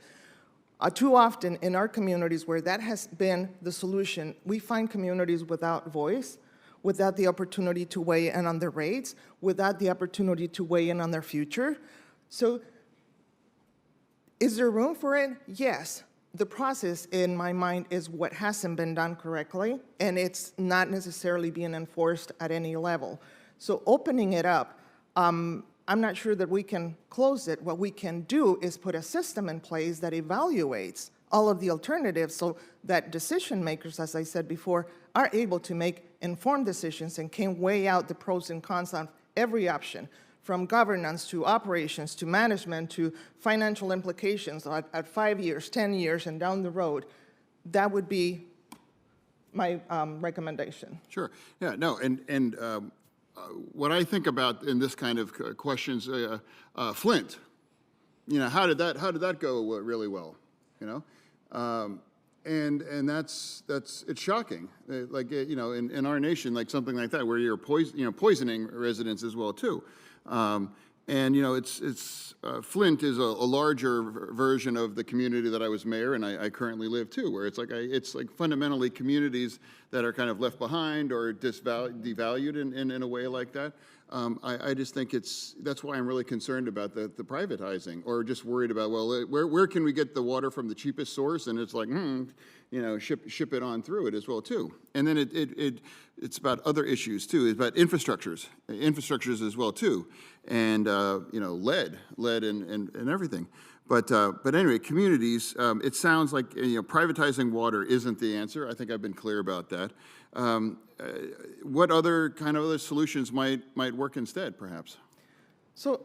Speaker 3: Too often in our communities where that has been the solution, we find communities without voice, without the opportunity to weigh in on their rates, without the opportunity to weigh in on their future. So is there room for it? Yes. The process, in my mind, is what hasn't been done correctly, and it's not necessarily being enforced at any level. So opening it up, I'm not sure that we can close it. What we can do is put a system in place that evaluates all of the alternatives so that decision makers, as I said before, are able to make informed decisions and can weigh out the pros and cons of every option, from governance to operations to management to financial implications at 5 years, 10 years, and down the road. That would be my recommendation.
Speaker 9: Sure. Yeah, no, and what I think about in this kind of questions, Flint, how did that go really well, And that's it's shocking, in our nation, like something like that, where you're poisoning residents as well too. Flint is a larger version of the community that I was mayor and I currently live too, where it's like fundamentally communities that are kind of left behind or devalued in a way like that. I just think that's why I'm really concerned about the privatizing, or just worried about, well, where can we get the water from the cheapest source? And it's like, ship it on through it as well too. And then it's about other issues too. It's about infrastructures as well too, and lead and everything. But anyway, communities. It sounds like privatizing water isn't the answer. I think I've been clear about that. What other solutions might work instead, perhaps?
Speaker 3: So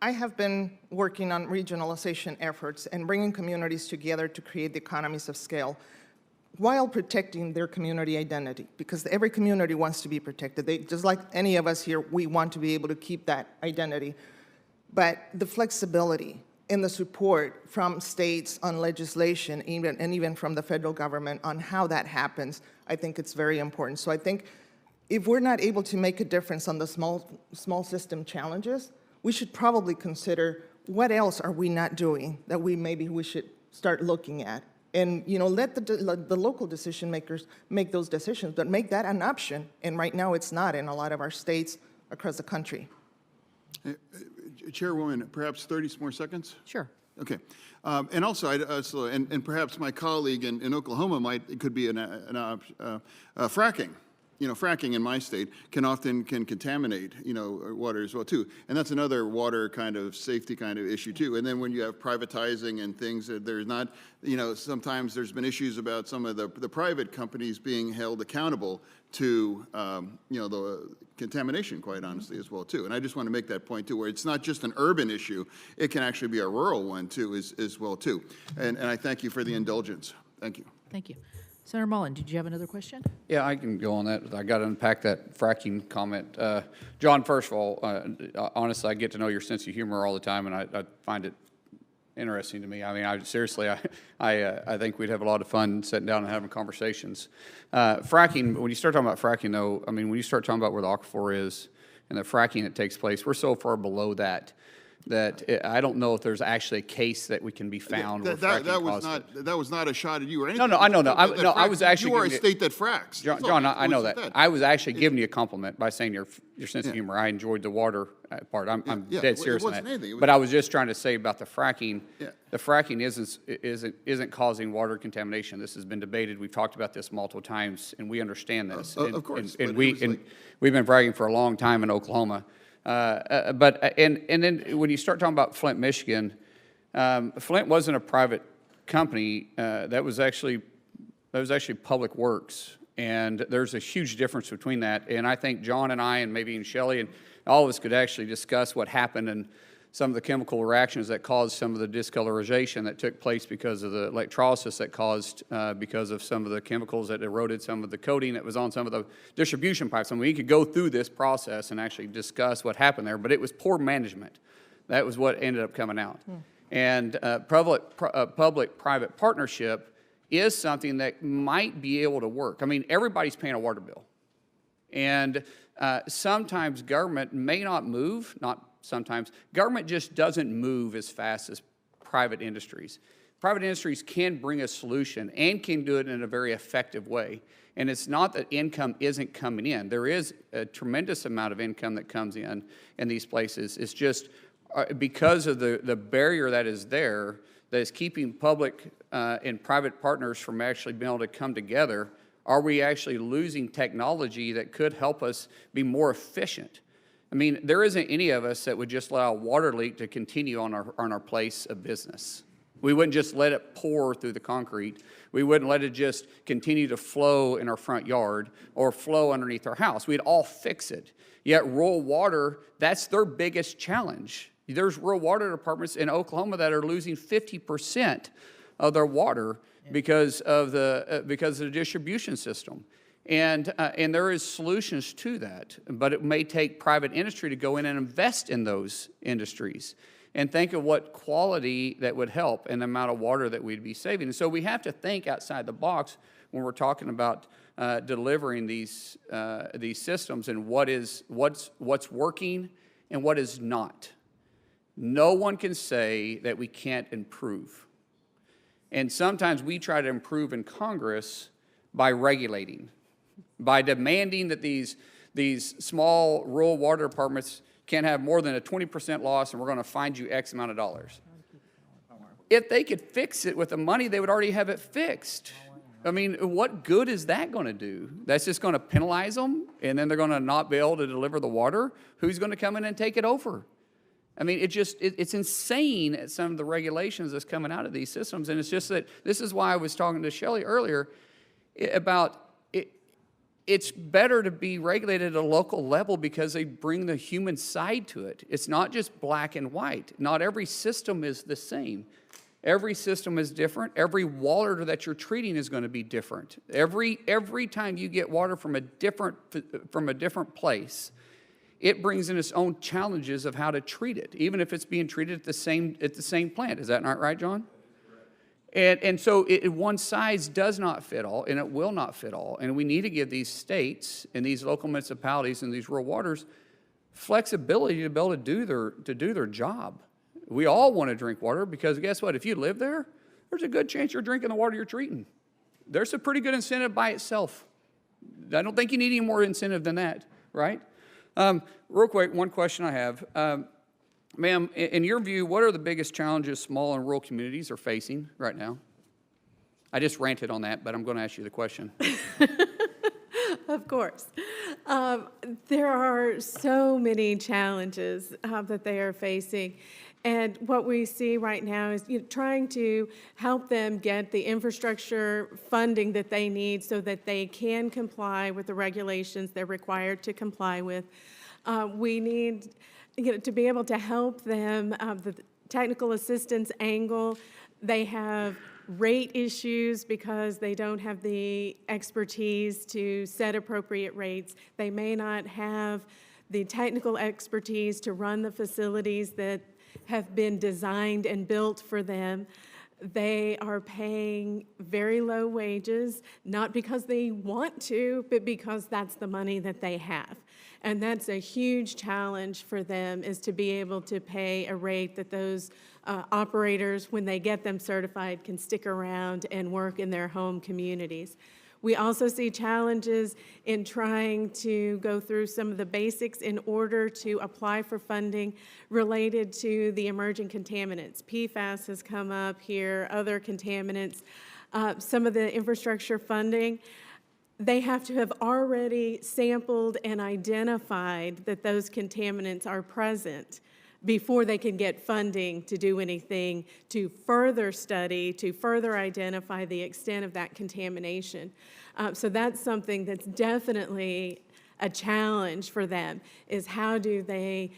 Speaker 3: I have been working on regionalization efforts and bringing communities together to create the economies of scale while protecting their community identity, because every community wants to be protected. Just like any of us here, we want to be able to keep that identity. But the flexibility and the support from states on legislation, and even from the federal government on how that happens, I think it's very important. So I think if we're not able to make a difference on the small system challenges, we should probably consider what else are we not doing that we should start looking at. And let the local decision makers make those decisions, but make that an option. And right now it's not in a lot of our states across the country.
Speaker 9: Chairwoman, perhaps 30 more seconds?
Speaker 2: Sure.
Speaker 9: Okay. And also, and perhaps my colleague in Oklahoma could be fracking. Fracking in my state can often contaminate, water as well too. And that's another water kind of safety kind of issue too. And then when you have privatizing and things, there's not, sometimes there's been issues about some of the private companies being held accountable to, the contamination, quite honestly, as well too. And I just want to make that point too, where it's not just an urban issue, it can actually be a rural one too, as well too. And I thank you for the indulgence. Thank you.
Speaker 2: Thank you. Senator Mullen, did you have another question?
Speaker 5: Yeah, I can go on that. I got to unpack that fracking comment. John, first of all, honestly, I get to know your sense of humor all the time, and I find it interesting to me. I mean, seriously, I think we'd have a lot of fun sitting down and having conversations. Fracking, when you start talking about fracking, though, I mean, when you start talking about where the aquifer is and the fracking that takes place, we're so far below that I don't know if there's actually a case that we can be found.
Speaker 9: That was not a shot at you or anything.
Speaker 5: No, I know. I was actually.
Speaker 9: You are a state that fracks.
Speaker 5: John, I know that. I was actually giving you a compliment by saying your sense of humor. I enjoyed the water part. I'm dead serious on that. But I was just trying to say about the fracking.
Speaker 9: Yeah.
Speaker 5: The fracking isn't causing water contamination. This has been debated. We've talked about this multiple times, and we understand this.
Speaker 9: Of course.
Speaker 5: And we've been bragging for a long time in Oklahoma. But then when you start talking about Flint, Michigan, Flint wasn't a private company. That was actually Public Works, and there's a huge difference between that. And I think John and I, and maybe even Shelley, and all of us could actually discuss what happened in some of the chemical reactions that caused some of the discolorization that took place because of the electrolysis that caused because of some of the chemicals that eroded some of the coating that was on some of the distribution pipes. I mean, we could go through this process and actually discuss what happened there, but it was poor management. That was what ended up coming out. And public-private partnership is something that might be able to work. I mean, everybody's paying a water bill. And sometimes government may not move, not sometimes. Government just doesn't move as fast as private industries. Private industries can bring a solution and can do it in a very effective way. And it's not that income isn't coming in. There is a tremendous amount of income that comes in these places. It's just because of the barrier that is there that is keeping public and private partners from actually being able to come together. Are we actually losing technology that could help us be more efficient? I mean, there isn't any of us that would just allow a water leak to continue on our place of business. We wouldn't just let it pour through the concrete. We wouldn't let it just continue to flow in our front yard or flow underneath our house. We'd all fix it. Yet rural water, that's their biggest challenge. There's rural water departments in Oklahoma that are losing 50% of their water because of the distribution system. And there is solutions to that, but it may take private industry to go in and invest in those industries and think of what quality that would help and the amount of water that we'd be saving. And so we have to think outside the box when we're talking about delivering these systems and what's working and what is not. No one can say that we can't improve. And sometimes we try to improve in Congress by regulating, by demanding that these small rural water departments can't have more than a 20% loss and we're going to find you X amount of dollars. If they could fix it with the money, they would already have it fixed. I mean, what good is that going to do? That's just going to penalize them and then they're going to not be able to deliver the water? Who's going to come in and take it over? I mean, it's insane at some of the regulations that's coming out of these systems. And it's just that this is why I was talking to Shelley earlier about it's better to be regulated at a local level because they bring the human side to it. It's not just black and white. Not every system is the same. Every system is different. Every water that you're treating is going to be different. Every time you get water from a different place, it brings in its own challenges of how to treat it, even if it's being treated at the same plant. Is that not right, John? And so one size does not fit all, and it will not fit all. And we need to give these states and these local municipalities and these rural waters flexibility to be able to do their job. We all want to drink water because guess what? If you live there, there's a good chance you're drinking the water you're treating. There's a pretty good incentive by itself. I don't think you need any more incentive than that, right? Real quick, one question I have. Ma'am, in your view, what are the biggest challenges small and rural communities are facing right now? I just ranted on that, but I'm going to ask you the question.
Speaker 8: Of course. There are so many challenges that they are facing. And what we see right now is trying to help them get the infrastructure funding that they need so that they can comply with the regulations they're required to comply with. We need to be able to help them, the technical assistance angle. They have rate issues because they don't have the expertise to set appropriate rates. They may not have the technical expertise to run the facilities that have been designed and built for them. They are paying very low wages, not because they want to, but because that's the money that they have. And that's a huge challenge for them, is to be able to pay a rate that those operators, when they get them certified, can stick around and work in their home communities. We also see challenges in trying to go through some of the basics in order to apply for funding related to the emerging contaminants. PFAS has come up here, other contaminants. Some of the infrastructure funding, they have to have already sampled and identified that those contaminants are present before they can get funding to do anything to further study, to further identify the extent of that contamination. So that's something that's definitely a challenge for them, is how do they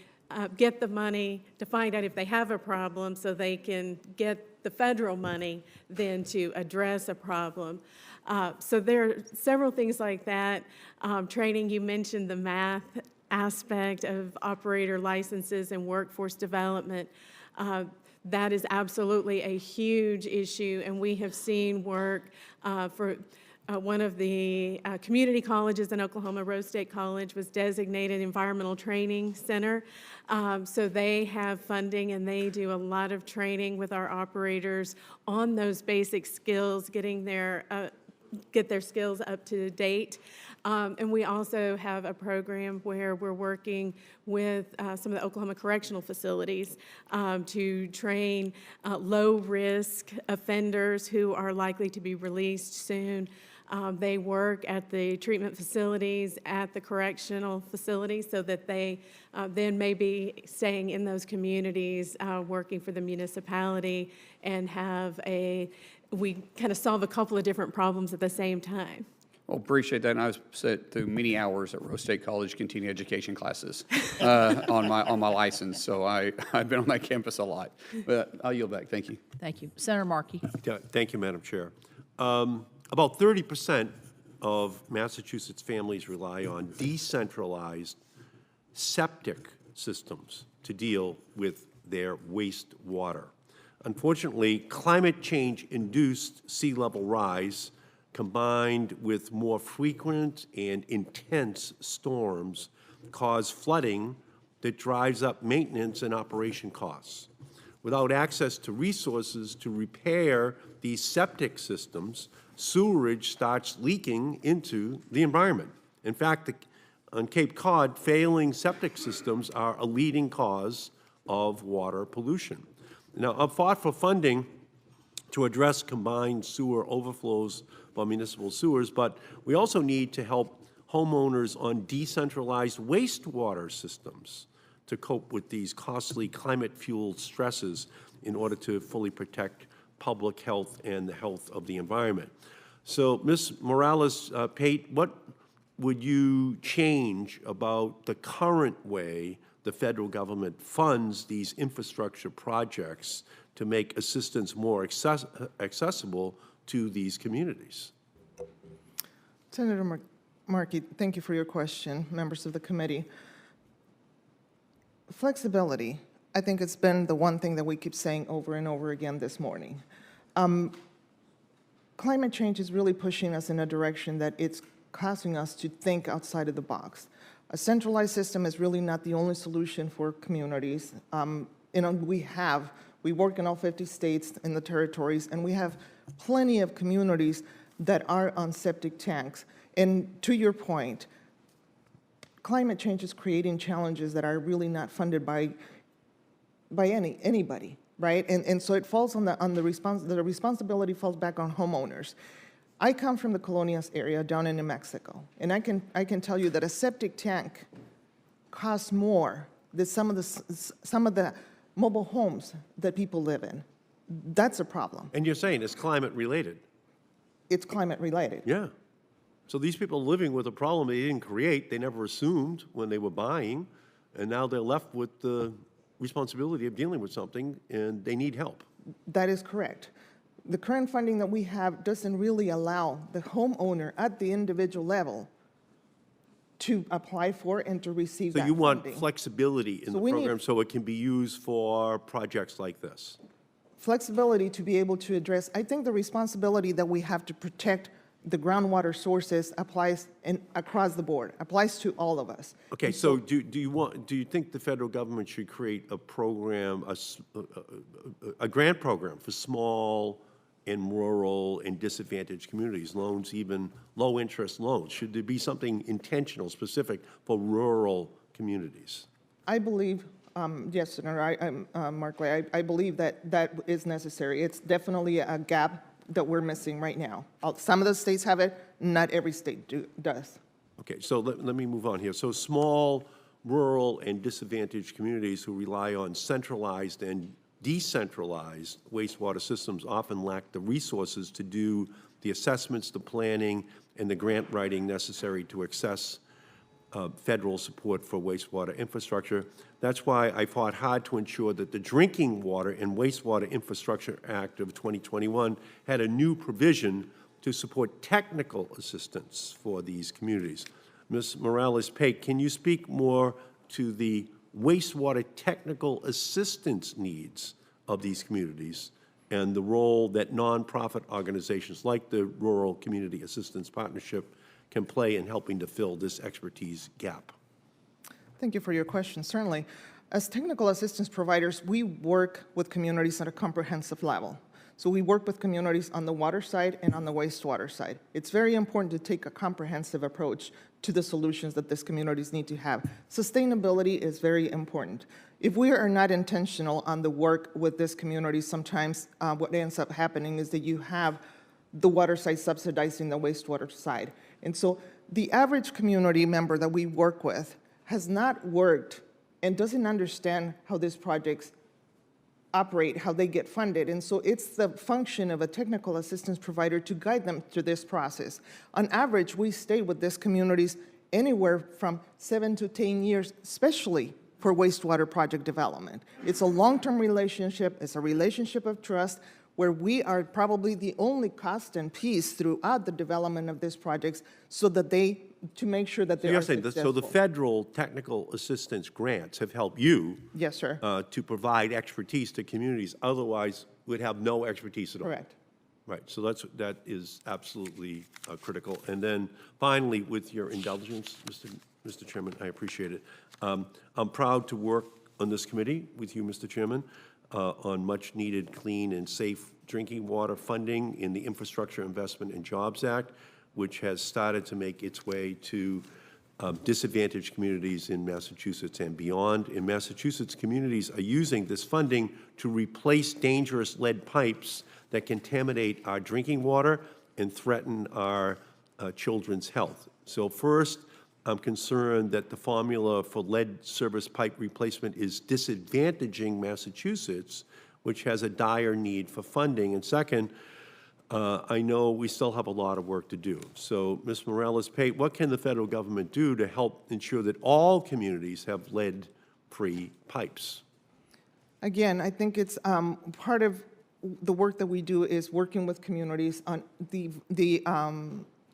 Speaker 8: get the money to find out if they have a problem so they can get the federal money then to address a problem. So there are several things like that. Training, you mentioned the math aspect of operator licenses and workforce development. That is absolutely a huge issue, and we have seen work for one of the community colleges in Oklahoma, Rose State College, was designated Environmental Training Center. So they have funding, and they do a lot of training with our operators on those basic skills, get their skills up to date. And we also have a program where we're working with some of the Oklahoma correctional facilities to train low-risk offenders who are likely to be released soon. They work at the treatment facilities, at the correctional facilities, so that they then may be staying in those communities, working for the municipality, and we kind of solve a couple of different problems at the same time.
Speaker 5: Well, appreciate that, and I've sat through many hours at Rose State College continuing education classes on my license, so I've been on that campus a lot. But I'll yield back. Thank you.
Speaker 2: Thank you. Senator Markey.
Speaker 10: Yeah, thank you, Madam Chair. About 30% of Massachusetts families rely on decentralized septic systems to deal with their wastewater. Unfortunately, climate change-induced sea level rise combined with more frequent and intense storms cause flooding that drives up maintenance and operation costs. Without access to resources to repair these septic systems, sewerage starts leaking into the environment. In fact, on Cape Cod, failing septic systems are a leading cause of water pollution. Now, I've fought for funding to address combined sewer overflows by municipal sewers, but we also need to help homeowners on decentralized wastewater systems to cope with these costly climate-fueled stresses in order to fully protect public health and the health of the environment. So, Ms. Morales-Pate, what would you change about the current way the federal government funds these infrastructure projects to make assistance more accessible to these communities?
Speaker 3: Senator Markey, thank you for your question, members of the committee. Flexibility, I think it's been the one thing that we keep saying over and over again this morning. Climate change is really pushing us in a direction that it's causing us to think outside of the box. A centralized system is really not the only solution for communities. We work in all 50 states and the territories, and we have plenty of communities that are on septic tanks. And to your point, climate change is creating challenges that are really not funded by anybody, right? And so it falls the responsibility falls back on homeowners. I come from the Colonias area down in New Mexico, and I can tell you that a septic tank costs more than some of the mobile homes that people live in. That's a problem.
Speaker 10: And you're saying it's climate related?
Speaker 3: It's climate related.
Speaker 10: Yeah. So these people are living with a problem they didn't create, they never assumed when they were buying, and now they're left with the responsibility of dealing with something, and they need help.
Speaker 3: That is correct. The current funding that we have doesn't really allow the homeowner at the individual level to apply for and to receive that
Speaker 10: So you want
Speaker 3: funding.
Speaker 10: flexibility in the program so it can be used for projects like this?
Speaker 3: Flexibility to be able to address, I think the responsibility that we have to protect the groundwater sources applies across the board, applies to all of us.
Speaker 10: Okay, so do you think the federal government should create a program, a grant program for small and rural and disadvantaged communities, loans, even low-interest loans? Should there be something intentional, specific for rural communities?
Speaker 3: I believe, yes, Senator, Markley, I believe that is necessary. It's definitely a gap that we're missing right now. Some of the states have it, not every state does.
Speaker 10: Okay, so let me move on here. So small, rural, and disadvantaged communities who rely on centralized and decentralized wastewater systems often lack the resources to do the assessments, the planning, and the grant writing necessary to access federal support for wastewater infrastructure. That's why I fought hard to ensure that the Drinking Water and Wastewater Infrastructure Act of 2021 had a new provision to support technical assistance for these communities. Ms. Morales-Pate, can you speak more to the wastewater technical assistance needs of these communities and the role that nonprofit organizations like the Rural Community Assistance Partnership can play in helping to fill this expertise gap?
Speaker 3: Thank you for your question. Certainly. As technical assistance providers, we work with communities at a comprehensive level. So we work with communities on the water side and on the wastewater side. It's very important to take a comprehensive approach to the solutions that these communities need to have. Sustainability is very important. If we are not intentional on the work with these communities, sometimes what ends up happening is that you have the water side subsidizing the wastewater side. And so the average community member that we work with has not worked and doesn't understand how these projects operate, how they get funded. And so it's the function of a technical assistance provider to guide them through this process. On average, we stay with these communities anywhere from 7 to 10 years, especially for wastewater project development. It's a long-term relationship. It's a relationship of trust where we are probably the only constant piece throughout the development of these projects so that to make sure that they are successful.
Speaker 10: So the federal technical assistance grants have helped you
Speaker 3: Yes, sir.
Speaker 10: to provide expertise to communities, otherwise would have no expertise at all.
Speaker 3: Correct.
Speaker 10: Right, so that is absolutely critical. And then finally, with your indulgence, Mr. Chairman, I appreciate it. I'm proud to work on this committee with you, Mr. Chairman, on much-needed clean and safe drinking water funding in the Infrastructure Investment and Jobs Act, which has started to make its way to disadvantaged communities in Massachusetts and beyond. In Massachusetts, communities are using this funding to replace dangerous lead pipes that contaminate our drinking water and threaten our children's health. So first, I'm concerned that the formula for lead service pipe replacement is disadvantaging Massachusetts, which has a dire need for funding. And second, I know we still have a lot of work to do. So, Ms. Morales-Pate, what can the federal government do to help ensure that all communities have lead-free pipes?
Speaker 3: Again, I think it's part of the work that we do is working with communities on the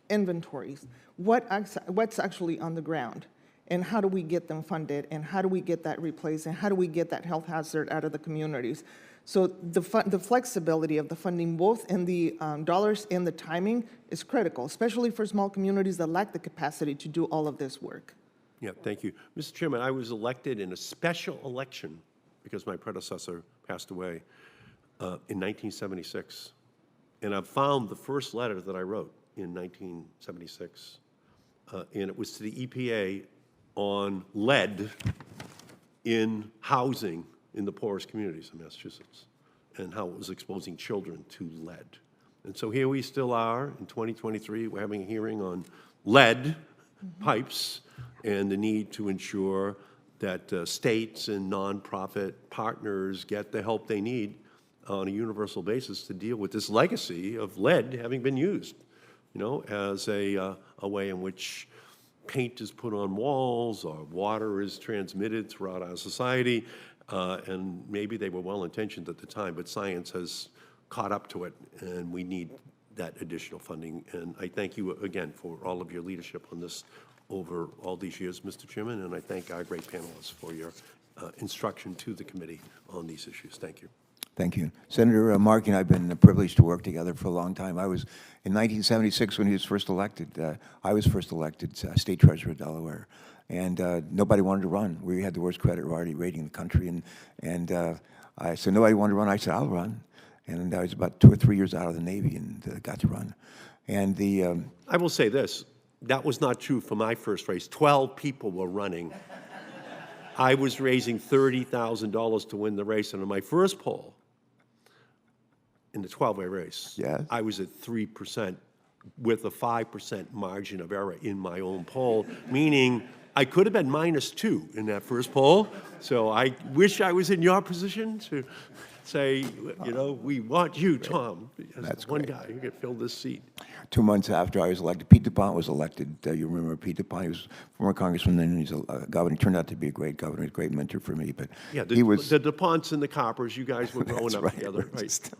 Speaker 3: inventories. What's actually on the ground, and how do we get them funded, and how do we get that replaced, and how do we get that health hazard out of the communities? So the flexibility of the funding, both in the dollars and the timing, is critical, especially for small communities that lack the capacity to do all of this work.
Speaker 10: Yeah, thank you. Mr. Chairman, I was elected in a special election because my predecessor passed away in 1976. And I found the first letter that I wrote in 1976, and it was to the EPA on lead in housing in the poorest communities of Massachusetts and how it was exposing children to lead. And so here we still are in 2023. We're having a hearing on lead pipes and the need to ensure that states and nonprofit partners get the help they need on a universal basis to deal with this legacy of lead having been used, as a way in which paint is put on walls or water is transmitted throughout our society. And maybe they were well-intentioned at the time, but science has caught up to it, and we need that additional funding. And I thank you again for all of your leadership on this over all these years, Mr. Chairman, and I thank our great panelists for your instruction to the committee on these issues. Thank you.
Speaker 1: Thank you. Senator Markey and I have been privileged to work together for a long time. I was, in 1976, when he was first elected, I was first elected state treasurer of Delaware. And nobody wanted to run. We had the worst credit rating in the country. And I said, nobody wanted to run. I said, I'll run. And I was about 2 or 3 years out of the Navy and got to run. And
Speaker 10: I will say this, that was not true for my first race. 12 people were running. I was raising $30,000 to win the race. And in my first poll, in the 12-way race,
Speaker 1: yes,
Speaker 10: I was at 3% with a 5% margin of error in my own poll, meaning I could have been -2 in that first poll. So I wish I was in your position to say, you know, we want you, Tom. As
Speaker 1: That's
Speaker 10: one
Speaker 1: great.
Speaker 10: guy who could fill this seat.
Speaker 1: 2 months after I was elected, Pete DuPont was elected. You remember Pete DuPont? He was former congressman, and he's a governor. He turned out to be a great governor, a great mentor for me. But
Speaker 10: Yeah,
Speaker 1: he was.
Speaker 10: the DuPonts and the Coppers, you guys were growing
Speaker 1: That's
Speaker 10: up
Speaker 1: right.
Speaker 10: together,
Speaker 1: We're
Speaker 10: right?
Speaker 1: just-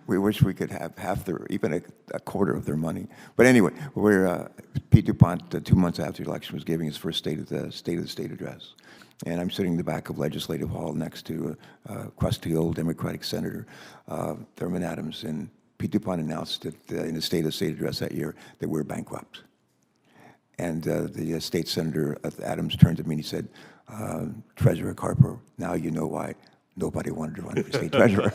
Speaker 1: We wish we could have half their, even a quarter of their money. But anyway, Pete DuPont, 2 months after the election, was giving his first State of the State address. And I'm sitting in the back of Legislative Hall next to a crusty old Democratic Senator, Thurman Adams. And Pete DuPont announced that in the State address that year that we're bankrupt. And the state senator Adams turned to me and he said, Treasurer Carper, now you know why nobody wanted to run for state treasurer.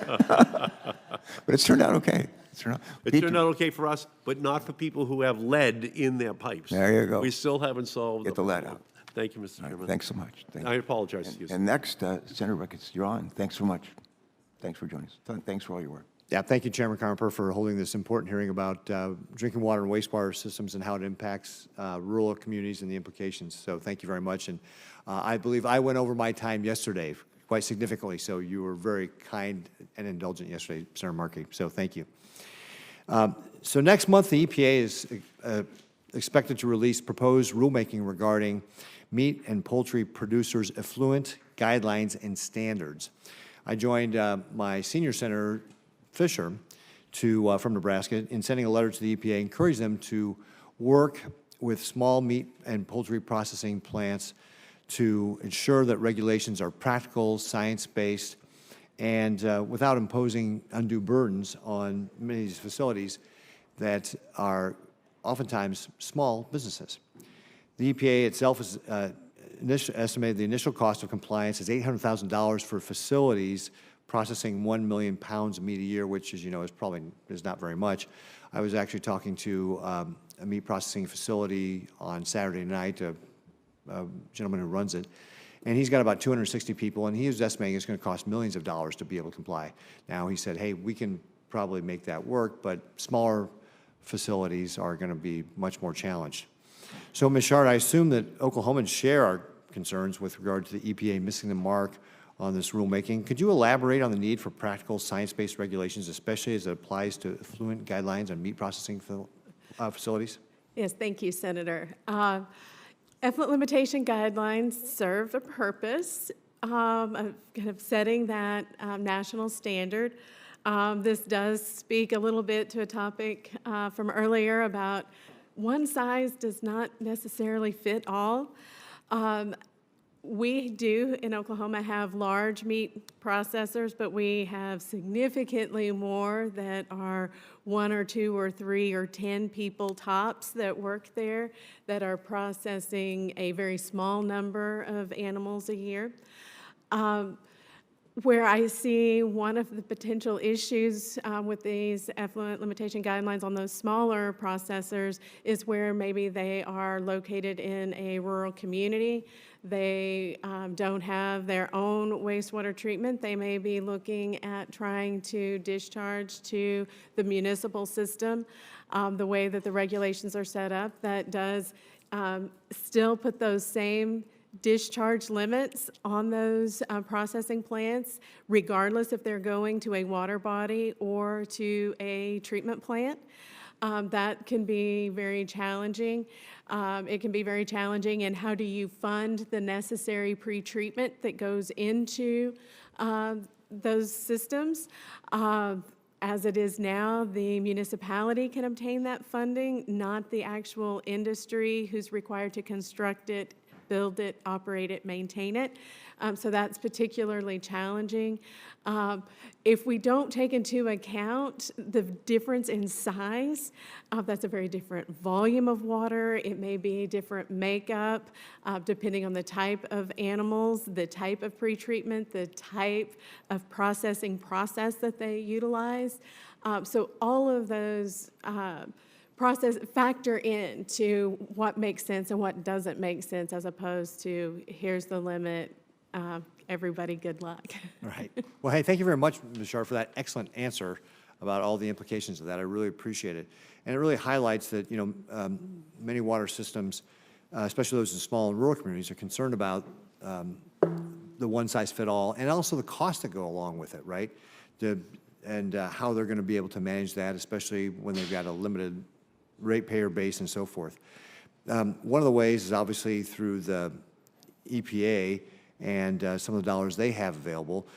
Speaker 1: But it's turned out okay. It's turned out
Speaker 10: okay for us, but not for people who have lead in their pipes.
Speaker 1: There you go.
Speaker 10: We still haven't solved.
Speaker 1: Get the lead out.
Speaker 10: Thank you, Mr.
Speaker 1: All right,
Speaker 10: Chairman.
Speaker 1: thanks so much. Thank
Speaker 10: I
Speaker 1: you.
Speaker 10: apologize to you.
Speaker 1: And next, Senator Ricketts, you're on. Thanks so much. Thanks for joining us. Thanks for all your work.
Speaker 11: Yeah, thank you, Chairman Carper, for holding this important hearing about drinking water and wastewater systems and how it impacts rural communities and the implications. So thank you very much. And I believe I went over my time yesterday quite significantly, so you were very kind and indulgent yesterday, Senator Markey. So thank you. So next month, the EPA is expected to release proposed rulemaking regarding meat and poultry producers' effluent guidelines and standards. I joined my senior senator, Fisher, from Nebraska, in sending a letter to the EPA, encouraging them to work with small meat and poultry processing plants to ensure that regulations are practical, science-based, and without imposing undue burdens on many of these facilities that are oftentimes small businesses. The EPA itself has estimated the initial cost of compliance is $800,000 for facilities processing 1 million pounds of meat a year, which, as you know, is not very much. I was actually talking to a meat processing facility on Saturday night, a gentleman who runs it, and he's got about 260 people, and he was estimating it's going to cost millions of dollars to be able to comply. Now, he said, hey, we can probably make that work, but smaller facilities are going to be much more challenged. So, Ms. Shard, I assume that Oklahomans share our concerns with regard to the EPA missing the mark on this rulemaking. Could you elaborate on the need for practical science-based regulations, especially as it applies to effluent guidelines on meat processing facilities?
Speaker 8: Yes, thank you, Senator. Effluent limitation guidelines serve a purpose of kind of setting that national standard. This does speak a little bit to a topic from earlier about one size does not necessarily fit all. We do in Oklahoma have large meat processors, but we have significantly more that are 1 or 2 or 3 or 10 people tops that work there that are processing a very small number of animals a year. Where I see one of the potential issues with these effluent limitation guidelines on those smaller processors is where maybe they are located in a rural community. They don't have their own wastewater treatment. They may be looking at trying to discharge to the municipal system. The way that the regulations are set up, that does still put those same discharge limits on those processing plants, regardless if they're going to a water body or to a treatment plant. That can be very challenging. It can be very challenging in how do you fund the necessary pre-treatment that goes into those systems. As it is now, the municipality can obtain that funding, not the actual industry who's required to construct it, build it, operate it, maintain it. So that's particularly challenging. If we don't take into account the difference in size, that's a very different volume of water. It may be a different makeup, depending on the type of animals, the type of pretreatment, the type of processing process that they utilize. So all of those factor into what makes sense and what doesn't make sense, as opposed to here's the limit, everybody good luck.
Speaker 11: Right. Well, hey, thank you very much, Ms. Shard, for that excellent answer about all the implications of that. I really appreciate it. And it really highlights that, many water systems, especially those in small and rural communities, are concerned about the one-size-fit-all, and also the costs that go along with it, right? And how they're going to be able to manage that, especially when they've got a limited ratepayer base and so forth. One of the ways is obviously through the EPA and some of the dollars they have available.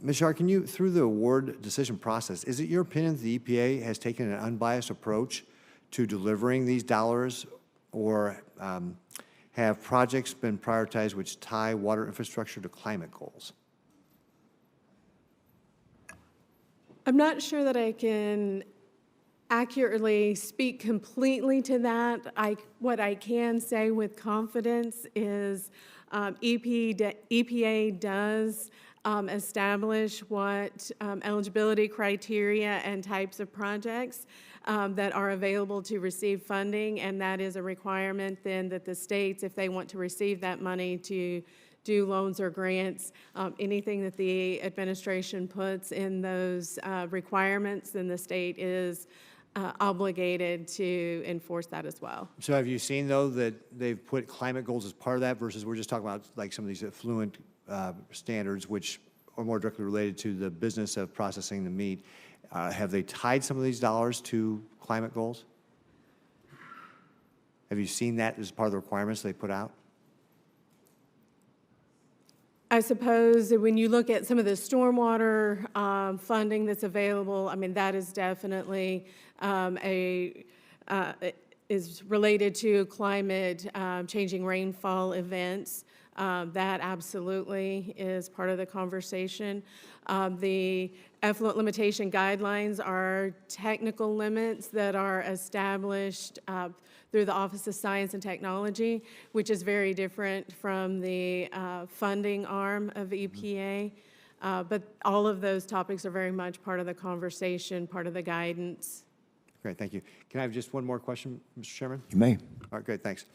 Speaker 11: Ms. Shar, can you, through the award decision process, is it your opinion that the EPA has taken an unbiased approach to delivering these dollars, or have projects been prioritized which tie water infrastructure to climate goals?
Speaker 8: I'm not sure that I can accurately speak completely to that. What I can say with confidence is EPA does establish what eligibility criteria and types of projects that are available to receive funding, and that is a requirement then that the states, if they want to receive that money to do loans or grants, anything that the administration puts in those requirements, then the state is obligated to enforce that as well.
Speaker 11: So have you seen, though, that they've put climate goals as part of that versus we're just talking about like some of these affluent standards, which are more directly related to the business of processing the meat? Have they tied some of these dollars to climate goals? Have you seen that as part of the requirements they put out?
Speaker 8: I suppose that when you look at some of the stormwater funding that's available, I mean, that is definitely is related to climate changing rainfall events. That absolutely is part of the conversation. The effluent limitation guidelines are technical limits that are established through the Office of Science and Technology, which is very different from the funding arm of EPA. But all of those topics are very much part of the conversation, part of the guidance.
Speaker 11: Great, thank you. Can I have just one more question, Mr. Chairman?
Speaker 1: You may.
Speaker 11: All right, great, thanks.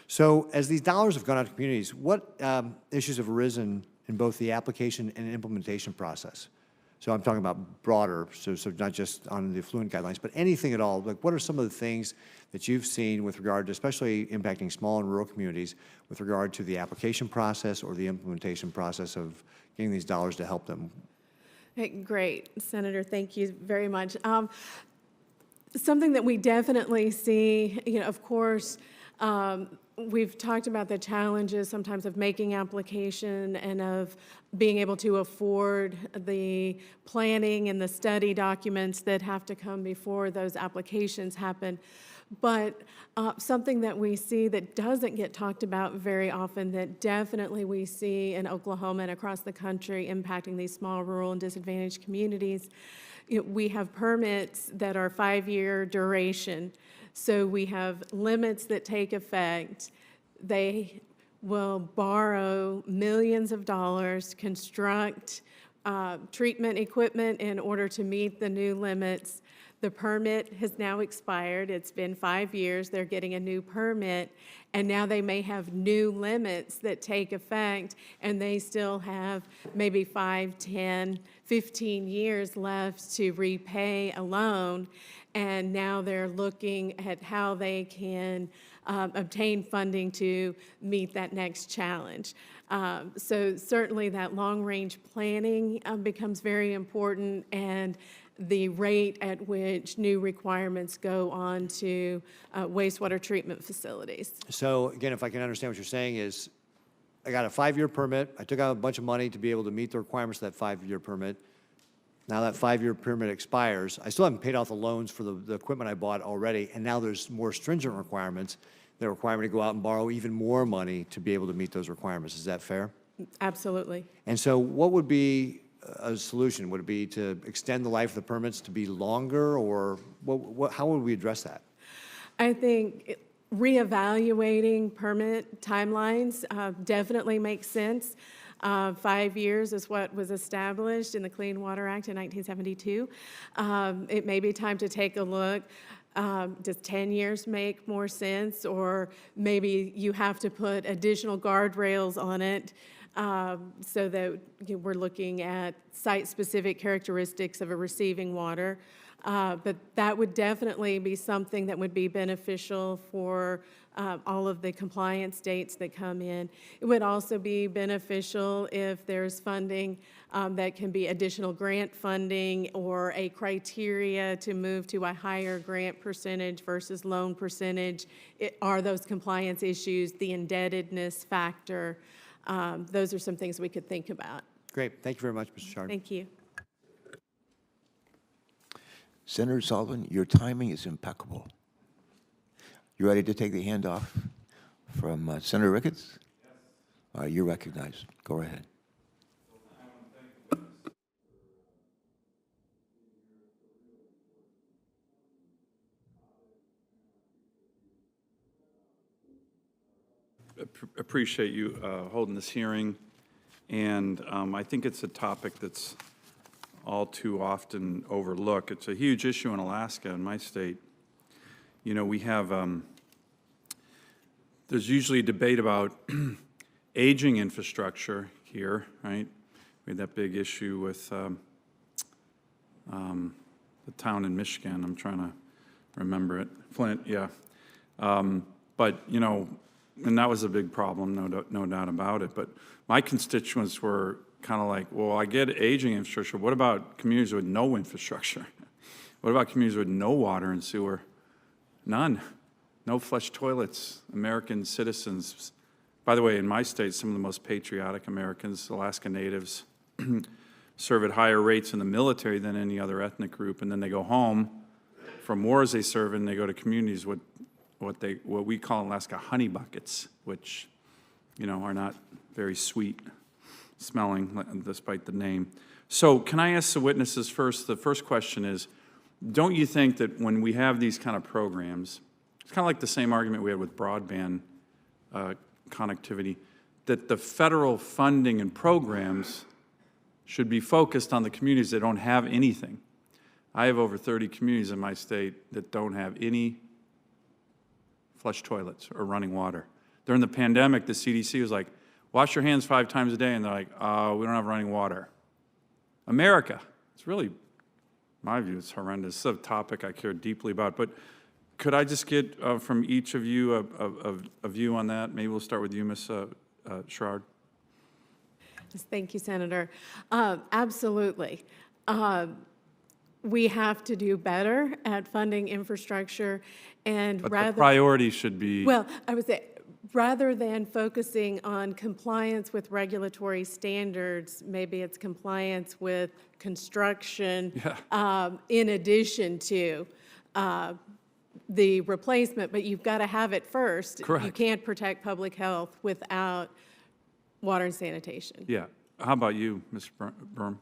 Speaker 11: So as these dollars have gone out to communities, what issues have arisen in both the application and implementation process? So I'm talking about broader, so not just on the affluent guidelines, but anything at all. Like, what are some of the things that you've seen with regard to, especially impacting small and rural communities, with regard to the application process or the implementation process of getting these dollars to help them?
Speaker 8: Hey, great, Senator, thank you very much. Something that we definitely see, of course, we've talked about the challenges sometimes of making application and of being able to afford the planning and the study documents that have to come before those applications happen. But something that we see that doesn't get talked about very often, that definitely we see in Oklahoma and across the country impacting these small, rural, and disadvantaged communities, we have permits that are 5-year duration. So we have limits that take effect. They will borrow millions of dollars, construct treatment equipment in order to meet the new limits. The permit has now expired. It's been 5 years. They're getting a new permit, and now they may have new limits that take effect, and they still have maybe 5, 10, 15 years left to repay a loan. And now they're looking at how they can obtain funding to meet that next challenge. So certainly that long-range planning becomes very important, and the rate at which new requirements go on to wastewater treatment facilities.
Speaker 11: So again, if I can understand what you're saying is, I got a 5-year permit. I took out a bunch of money to be able to meet the requirements of that 5-year permit. Now that 5-year permit expires. I still haven't paid off the loans for the equipment I bought already, and now there's more stringent requirements that require me to go out and borrow even more money to be able to meet those requirements. Is that fair?
Speaker 8: Absolutely.
Speaker 11: And so what would be a solution? Would it be to extend the life of the permits to be longer, or how would we address that?
Speaker 8: I think reevaluating permit timelines definitely makes sense. 5 years is what was established in the Clean Water Act in 1972. It may be time to take a look. Does 10 years make more sense? Or maybe you have to put additional guardrails on it so that we're looking at site-specific characteristics of a receiving water. But that would definitely be something that would be beneficial for all of the compliance dates that come in. It would also be beneficial if there's funding that can be additional grant funding or a criteria to move to a higher grant percentage versus loan percentage. Are those compliance issues, the indebtedness factor? Those are some things we could think about.
Speaker 11: Great. Thank you very much, Mr. Chard.
Speaker 8: Thank you.
Speaker 1: Senator Sullivan, your timing is impeccable. You ready to take the handoff from Senator Ricketts? Yes. You're recognized. Go ahead.
Speaker 12: Appreciate you holding this hearing, and I think it's a topic that's all too often overlooked. It's a huge issue in Alaska, in my state. You know, we have, there's usually a debate about aging infrastructure here, right? We had that big issue with the town in Michigan. I'm trying to remember it. Flint, yeah. But, you know, and that was a big problem, no doubt about it. But my constituents were kind of like, well, I get aging infrastructure. What about communities with no infrastructure? What about communities with no water and sewer? None. No flush toilets. American citizens. By the way, in my state, some of the most patriotic Americans, Alaska Natives, serve at higher rates in the military than any other ethnic group, and then they go home from wars they serve, and they go to communities with what we call in Alaska honey buckets, which, you know, are not very sweet smelling, despite the name. So can I ask the witnesses first? The first question is, don't you think that when we have these kind of programs, it's kind of like the same argument we had with broadband connectivity, that the federal funding and programs should be focused on the communities that don't have anything? I have over 30 communities in my state that don't have any flush toilets or running water. During the pandemic, the CDC was like, wash your hands 5 times a day, and they're like, we don't have running water. America, it's really, in my view, it's horrendous. It's a topic I care deeply about, but could I just get from each of you a view on that? Maybe we'll start with you, Ms. Sherrard.
Speaker 8: Thank you, Senator. Absolutely. We have to do better at funding infrastructure, and
Speaker 12: But the priority should be...
Speaker 8: Well, I would say, rather than focusing on compliance with regulatory standards, maybe it's compliance with construction in addition to the replacement, but you've got to have it first.
Speaker 12: Correct.
Speaker 8: You can't protect public health without water and sanitation.
Speaker 12: Yeah. How about you, Mr. Burm?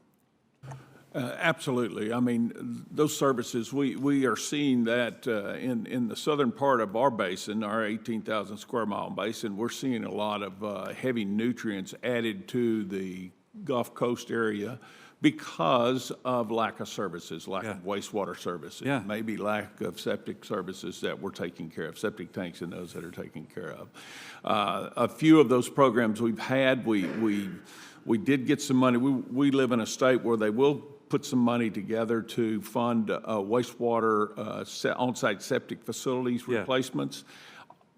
Speaker 4: Absolutely. I mean, those services, we are seeing that in the southern part of our basin, our 18,000 square mile basin, we're seeing a lot of heavy nutrients added to the Gulf Coast area because of lack of services, lack of wastewater services, maybe lack of septic services that we're taking care of, septic tanks and those that are taken care of. A few of those programs we've had, we did get some money. We live in a state where they will put some money together to fund wastewater on-site septic facilities replacements.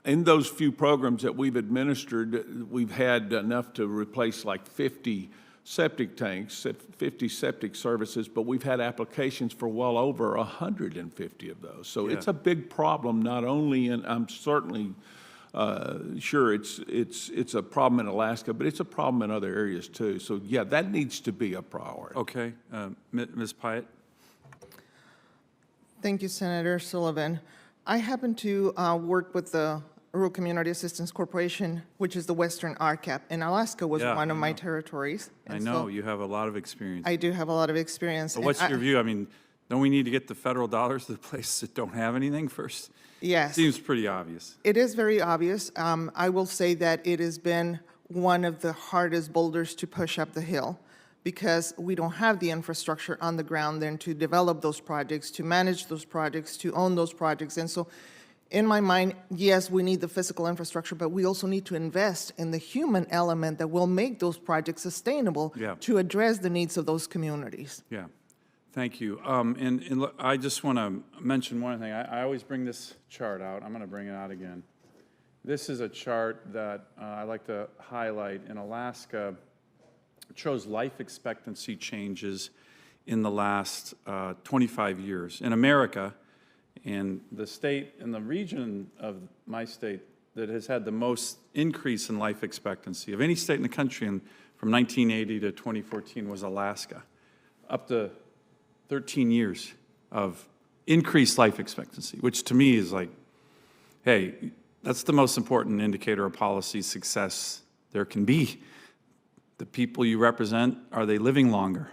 Speaker 4: In those few programs that we've administered, we've had enough to replace like 50 septic tanks, 50 septic services, but we've had applications for well over 150 of those. So it's a big problem, not only in, I'm certainly sure it's a problem in Alaska, but it's a problem in other areas too. So yeah, that needs to be a priority.
Speaker 12: Okay, Ms. Pyatt?
Speaker 3: Thank you, Senator Sullivan. I happen to work with the Rural Community Assistance Corporation, which is the Western RCAP, and Alaska was one of my territories.
Speaker 12: I know, you have a lot of experience.
Speaker 3: I do have a lot of experience.
Speaker 12: So what's your view? I mean, don't we need to get the federal dollars to the places that don't have anything first?
Speaker 3: Yes.
Speaker 12: Seems pretty obvious.
Speaker 3: It is very obvious. I will say that it has been one of the hardest boulders to push up the hill because we don't have the infrastructure on the ground then to develop those projects, to manage those projects, to own those projects. And so in my mind, yes, we need the physical infrastructure, but we also need to invest in the human element that will make those projects sustainable to address the needs of those communities.
Speaker 12: Yeah. Thank you. And look, I just want to mention one thing. I always bring this chart out. I'm going to bring it out again. This is a chart that I like to highlight. In Alaska, it shows life expectancy changes in the last 25 years. In America, and the state and the region of my state that has had the most increase in life expectancy of any state in the country from 1980 to 2014 was Alaska, up to 13 years of increased life expectancy, which to me is like, hey, that's the most important indicator of policy success there can be. The people you represent, are they living longer?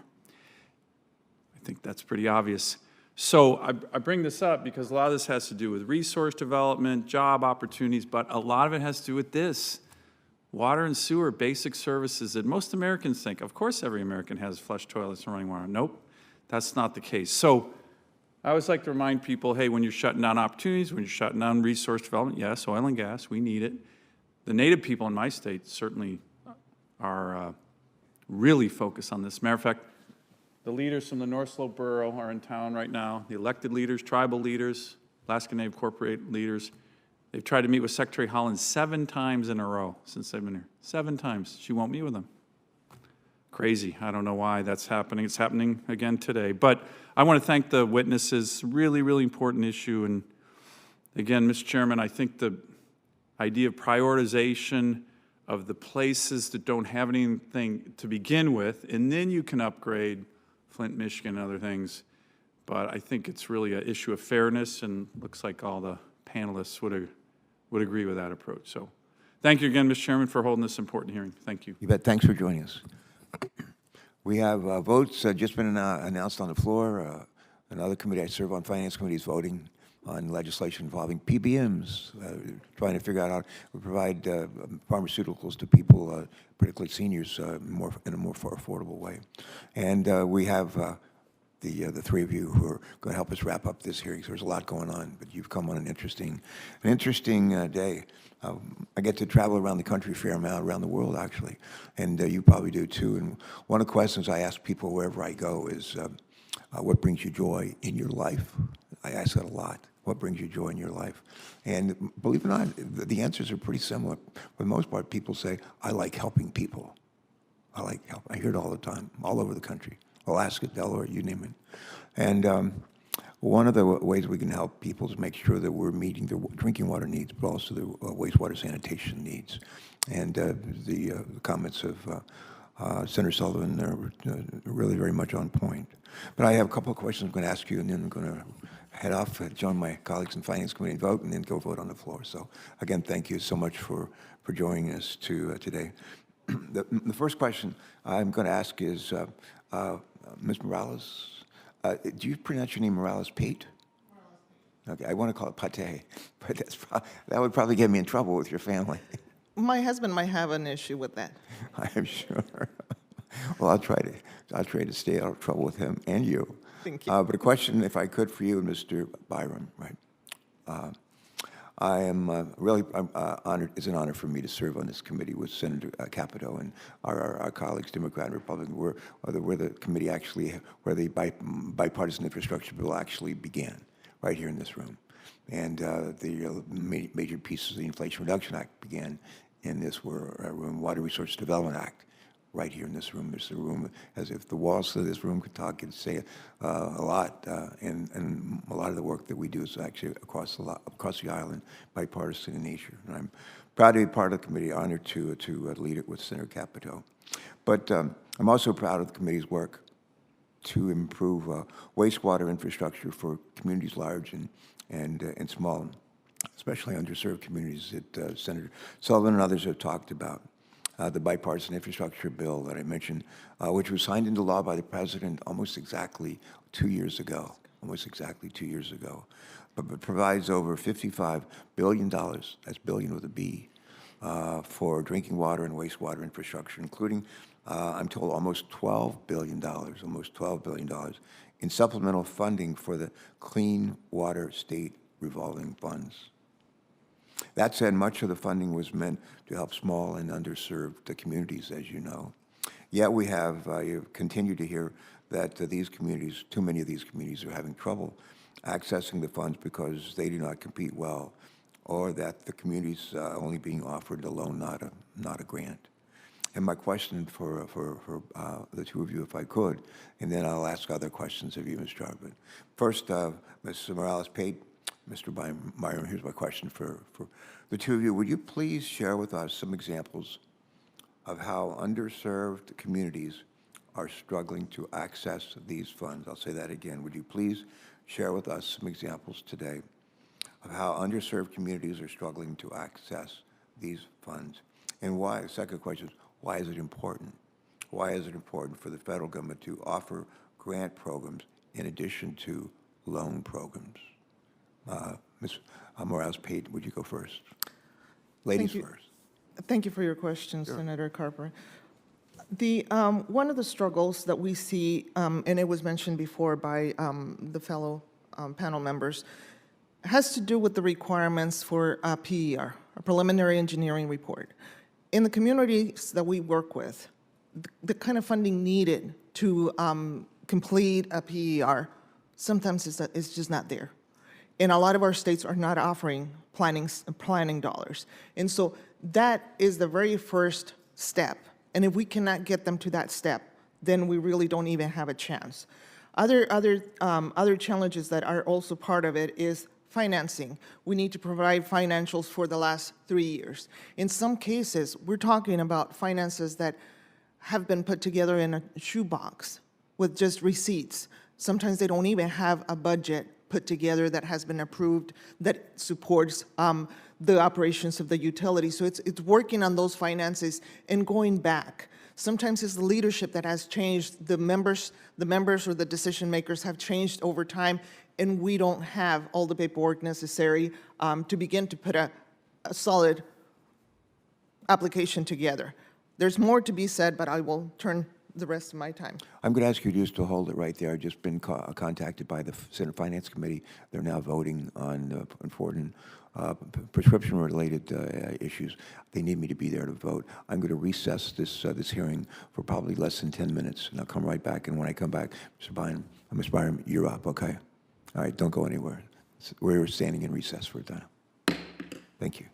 Speaker 12: I think that's pretty obvious. So I bring this up because a lot of this has to do with resource development, job opportunities, but a lot of it has to do with this. Water and sewer, basic services that most Americans think, of course every American has flush toilets and running water. Nope, that's not the case. So I always like to remind people, hey, when you're shutting down opportunities, when you're shutting down resource development, yes, oil and gas, we need it. The Native people in my state certainly are really focused on this. Matter of fact, the leaders from the North Slope Borough are in town right now. The elected leaders, tribal leaders, Alaska Native corporate leaders. They've tried to meet with Secretary Holland 7 times in a row since they've been here. 7 times. She won't meet with them. Crazy. I don't know why that's happening. It's happening again today. But I want to thank the witnesses. Really, really important issue. And again, Mr. Chairman, I think the idea of prioritization of the places that don't have anything to begin with, and then you can upgrade Flint, Michigan, and other things. But I think it's really an issue of fairness, and looks like all the panelists would agree with that approach. So thank you again, Mr. Chairman, for holding this important hearing. Thank you.
Speaker 1: You bet. Thanks for joining us. We have votes just been announced on the floor. Another committee I serve on, Finance Committee, is voting on legislation involving PBMs, trying to figure out how to provide pharmaceuticals to people, particularly seniors, in a more affordable way. And we have the 3 of you who are going to help us wrap up this hearing. So there's a lot going on, but you've come on an interesting day. I get to travel around the country a fair amount, around the world actually, and you probably do too. And one of the questions I ask people wherever I go is, what brings you joy in your life? I ask that a lot. What brings you joy in your life? And believe it or not, the answers are pretty similar. For the most part, people say, I like helping people. I like help. I hear it all the time, all over the country. Alaska, Delaware, you name it. And one of the ways we can help people is make sure that we're meeting their drinking water needs, but also the wastewater sanitation needs. And the comments of Senator Sullivan are really very much on point. But I have a couple of questions I'm going to ask you, and then I'm going to head off, join my colleagues in Finance Committee and vote, and then go vote on the floor. So again, thank you so much for joining us today. The first question I'm going to ask is, Ms. Morales, do you pronounce your name Morales Pate? Okay, I want to call it Pate, but that would probably get me in trouble with your family.
Speaker 3: My husband might have an issue with that.
Speaker 1: I am sure. Well, I'll try to stay out of trouble with him and you.
Speaker 3: Thank you.
Speaker 1: But a question, if I could, for you and Mr. Byram, right? I am really honored. It's an honor for me to serve on this committee with Senator Capito and our colleagues, Democrat and Republican. We're the committee actually where the bipartisan infrastructure bill actually began, right here in this room, and the major pieces of the Inflation Reduction Act began in this room. Water Resource Development Act, right here in this room. There's a room, as if the walls of this room could talk and say a lot, and a lot of the work that we do is actually across the island, bipartisan in nature. And I'm proud to be part of the committee, honored to lead it with Senator Capito. But I'm also proud of the committee's work to improve wastewater infrastructure for communities large and small, especially underserved communities that Senator Sullivan and others have talked about. The bipartisan infrastructure bill that I mentioned, which was signed into law by the president almost exactly 2 years ago, but provides over $55 billion, that's billion with a B, for drinking water and wastewater infrastructure, including, I'm told, almost $12 billion in supplemental funding for the Clean Water State Revolving Funds. That said, much of the funding was meant to help small and underserved communities, as you know. Yet we have, you continue to hear that these communities, too many of these communities are having trouble accessing the funds because they do not compete well, or that the community's only being offered a loan, not a grant. And my question for the two of you, if I could, and then I'll ask other questions of you, Mr. Arbin. First, Ms. Morales-Pate, Mr. Byron, here's my question for the two of you. Would you please share with us some examples of how underserved communities are struggling to access these funds? I'll say that again. Would you please share with us some examples today of how underserved communities are struggling to access these funds? And why, second question is, why is it important? Why is it important for the federal government to offer grant programs in addition to loan programs? Ms. Morales-Pate, would you go first? Ladies
Speaker 3: Thank you.
Speaker 1: first.
Speaker 3: Thank you for your question, Senator Carper. The, one of the struggles that we see, and it was mentioned before by the fellow panel members, has to do with the requirements for a PER, a preliminary engineering report. In the communities that we work with, the kind of funding needed to complete a PER sometimes is just not there. And a lot of our states are not offering planning dollars. And so that is the very first step. And if we cannot get them to that step, then we really don't even have a chance. Other challenges that are also part of it is financing. We need to provide financials for the last 3 years. In some cases, we're talking about finances that have been put together in a shoebox with just receipts. Sometimes they don't even have a budget put together that has been approved that supports the operations of the utility. So it's working on those finances and going back. Sometimes it's the leadership that has changed. The members or the decision makers have changed over time, and we don't have all the paperwork necessary to begin to put a solid application together. There's more to be said, but I will turn the rest of my time.
Speaker 1: I'm going to ask you just to hold it right there. I've just been contacted by the Senate Finance Committee. They're now voting on important prescription-related issues. They need me to be there to vote. I'm going to recess this hearing for probably less than 10 minutes, and I'll come right back. And when I come back, Mr. Byron, you're up, okay? All right, don't go anywhere. We're standing in recess for a time. Thank you.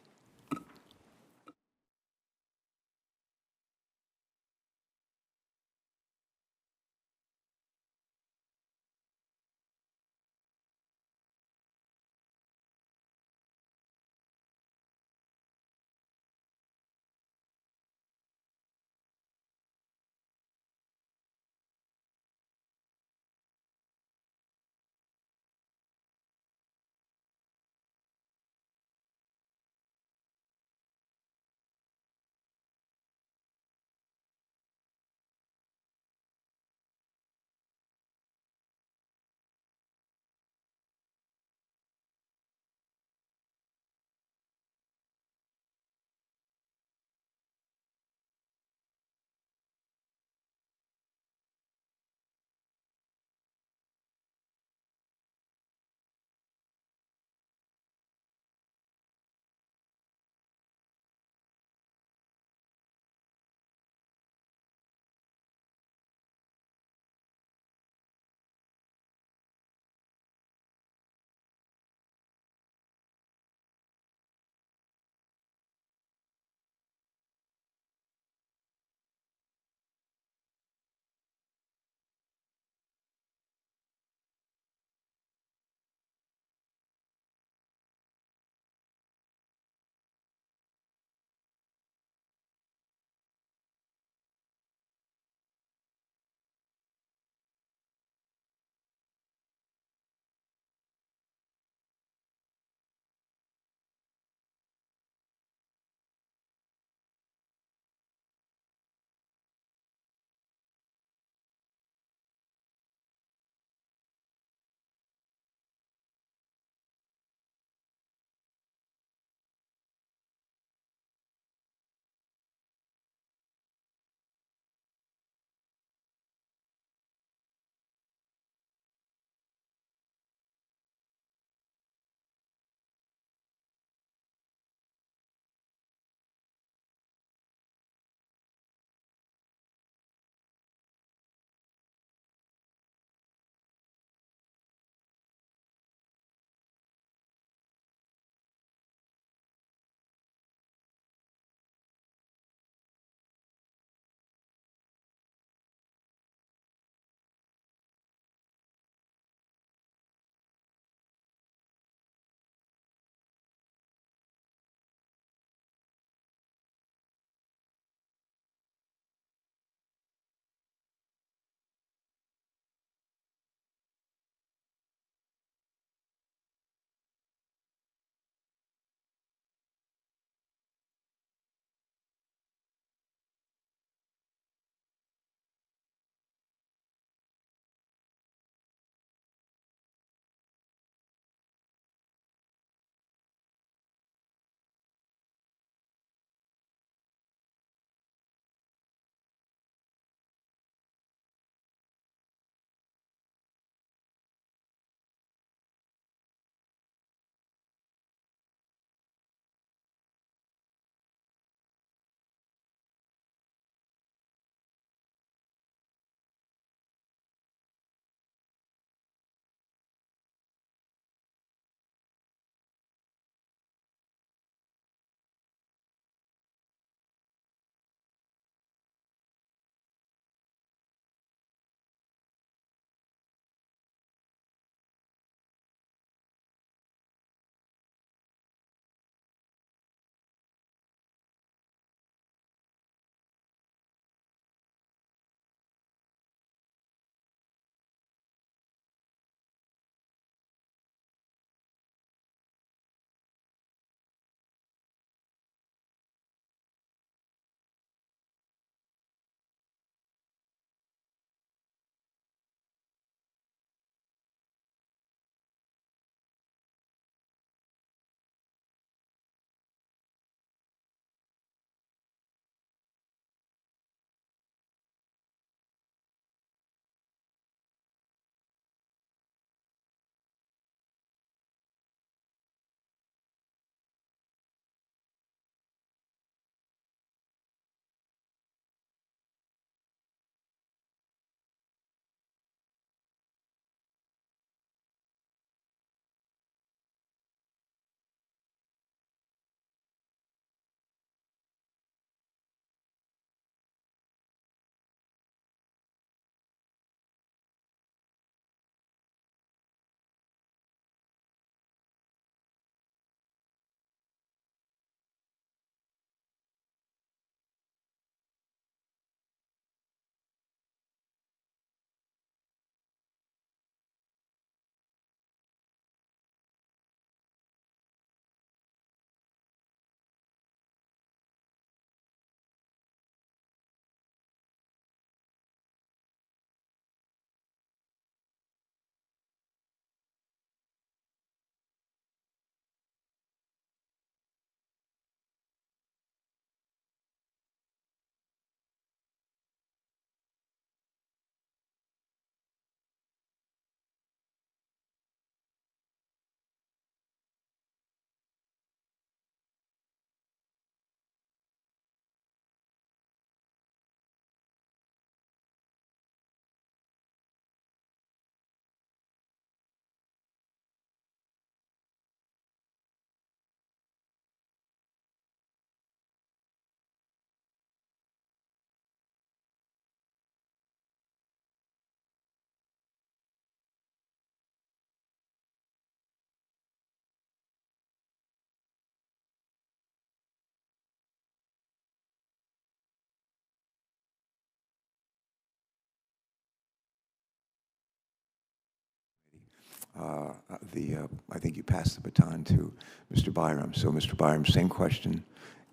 Speaker 1: I think you passed the baton to Mr. Byram. So, Mr. Byram, same question,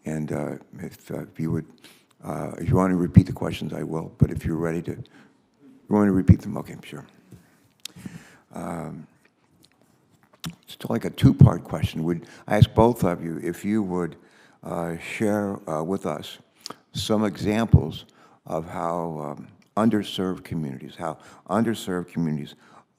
Speaker 1: and if you would, if you want to repeat the questions, I will. But if you're ready to, you want to repeat them? Okay, sure. It's like a two-part question. Would I ask both of you if you would share with us some examples of how underserved communities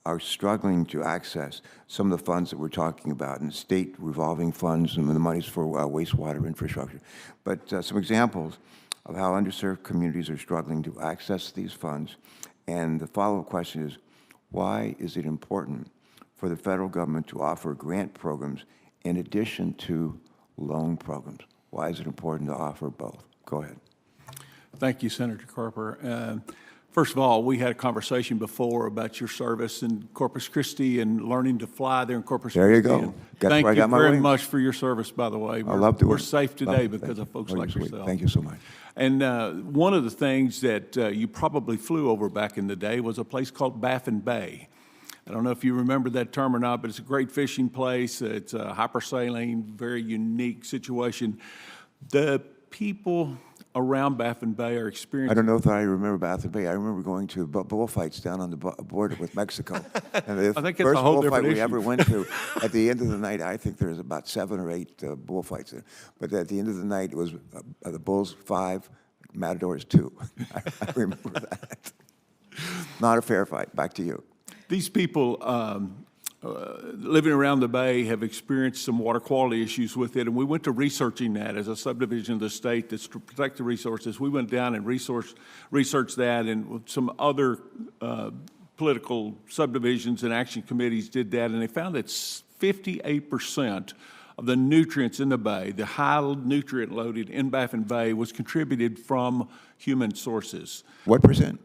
Speaker 1: are struggling to access some of the funds that we're talking about, and state revolving funds and the monies for wastewater infrastructure. But some examples of how underserved communities are struggling to access these funds. And the follow-up question is, why is it important for the federal government to offer grant programs in addition to loan programs? Why is it important to offer both? Go ahead.
Speaker 4: Thank you, Senator Carper. First of all, we had a conversation before about your service in Corpus Christi and learning to fly there in Corpus Christi.
Speaker 1: There you go.
Speaker 4: Thank you very much for your service, by the way.
Speaker 1: I love doing it.
Speaker 4: We're safe today because of folks like yourself.
Speaker 1: Thank you so much.
Speaker 4: And one of the things that you probably flew over back in the day was a place called Baffin Bay. I don't know if you remember that term or not, but it's a great fishing place. It's a hypersaline, very unique situation. The people around Baffin Bay are experiencing...
Speaker 1: I don't know if I remember Baffin Bay. I remember going to bullfights down on the border with Mexico. And the
Speaker 4: I think it's
Speaker 1: first
Speaker 4: a whole
Speaker 1: bullfight
Speaker 4: different
Speaker 1: we
Speaker 4: issue.
Speaker 1: ever went to, at the end of the night, I think there was about 7 or 8 bullfights there. But at the end of the night, it was the Bulls 5, Matadors 2. I remember that. Not a fair fight. Back to you.
Speaker 4: These people living around the Bay have experienced some water quality issues with it, and we went to researching that as a subdivision of the state that's to protect the resources. We went down and researched that, and some other political subdivisions and action committees did that, and they found that 58% of the nutrients in the Bay, the high nutrient loaded in Baffin Bay, was contributed from human sources.
Speaker 1: What percent?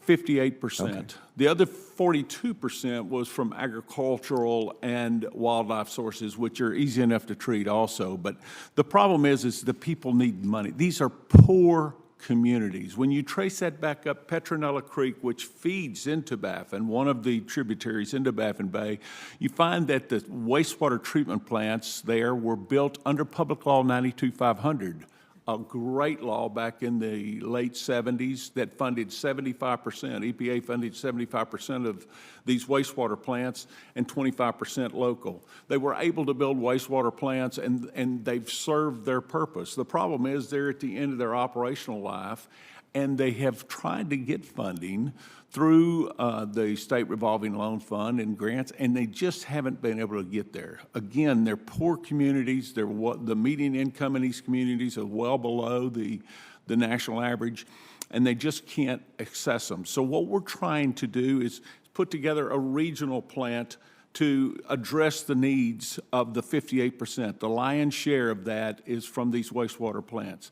Speaker 4: 58%.
Speaker 1: Okay.
Speaker 4: The other 42% was from agricultural and wildlife sources, which are easy enough to treat also. But the problem is the people need money. These are poor communities. When you trace that back up Petronella Creek, which feeds into Baffin, one of the tributaries into Baffin Bay, you find that the wastewater treatment plants there were built under Public Law 92-500. A great law back in the late 70s that funded 75%. EPA funded 75% of these wastewater plants and 25% local. They were able to build wastewater plants, and they've served their purpose. The problem is they're at the end of their operational life, and they have tried to get funding through the State Revolving Loan Fund and grants, and they just haven't been able to get there. Again, they're poor communities. The median income in these communities is well below the national average, and they just can't access them. So what we're trying to do is put together a regional plant to address the needs of the 58%. The lion's share of that is from these wastewater plants.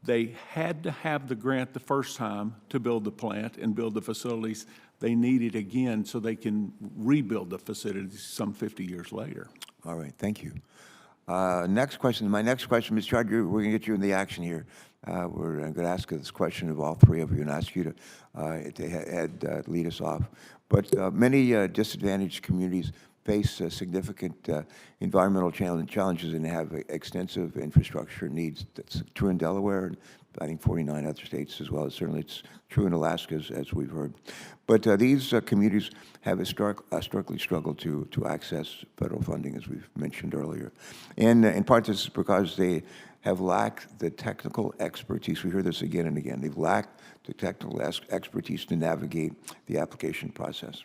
Speaker 4: They had to have the grant the first time to build the plant and build the facilities. They need it again so they can rebuild the facilities some 50 years later.
Speaker 1: All right, thank you. Next question. My next question, Ms. Chard, we're going to get you in the action here. We're going to ask this question of all three of you and ask you to lead us off. But many disadvantaged communities face significant environmental challenges and have extensive infrastructure needs. That's true in Delaware, and I think 49 other states as well. Certainly it's true in Alaska, as we've heard. But these communities have historically struggled to access federal funding, as we've mentioned earlier. And in part, this is because they have lacked the technical expertise. We hear this again and again. They've lacked the technical expertise to navigate the application process.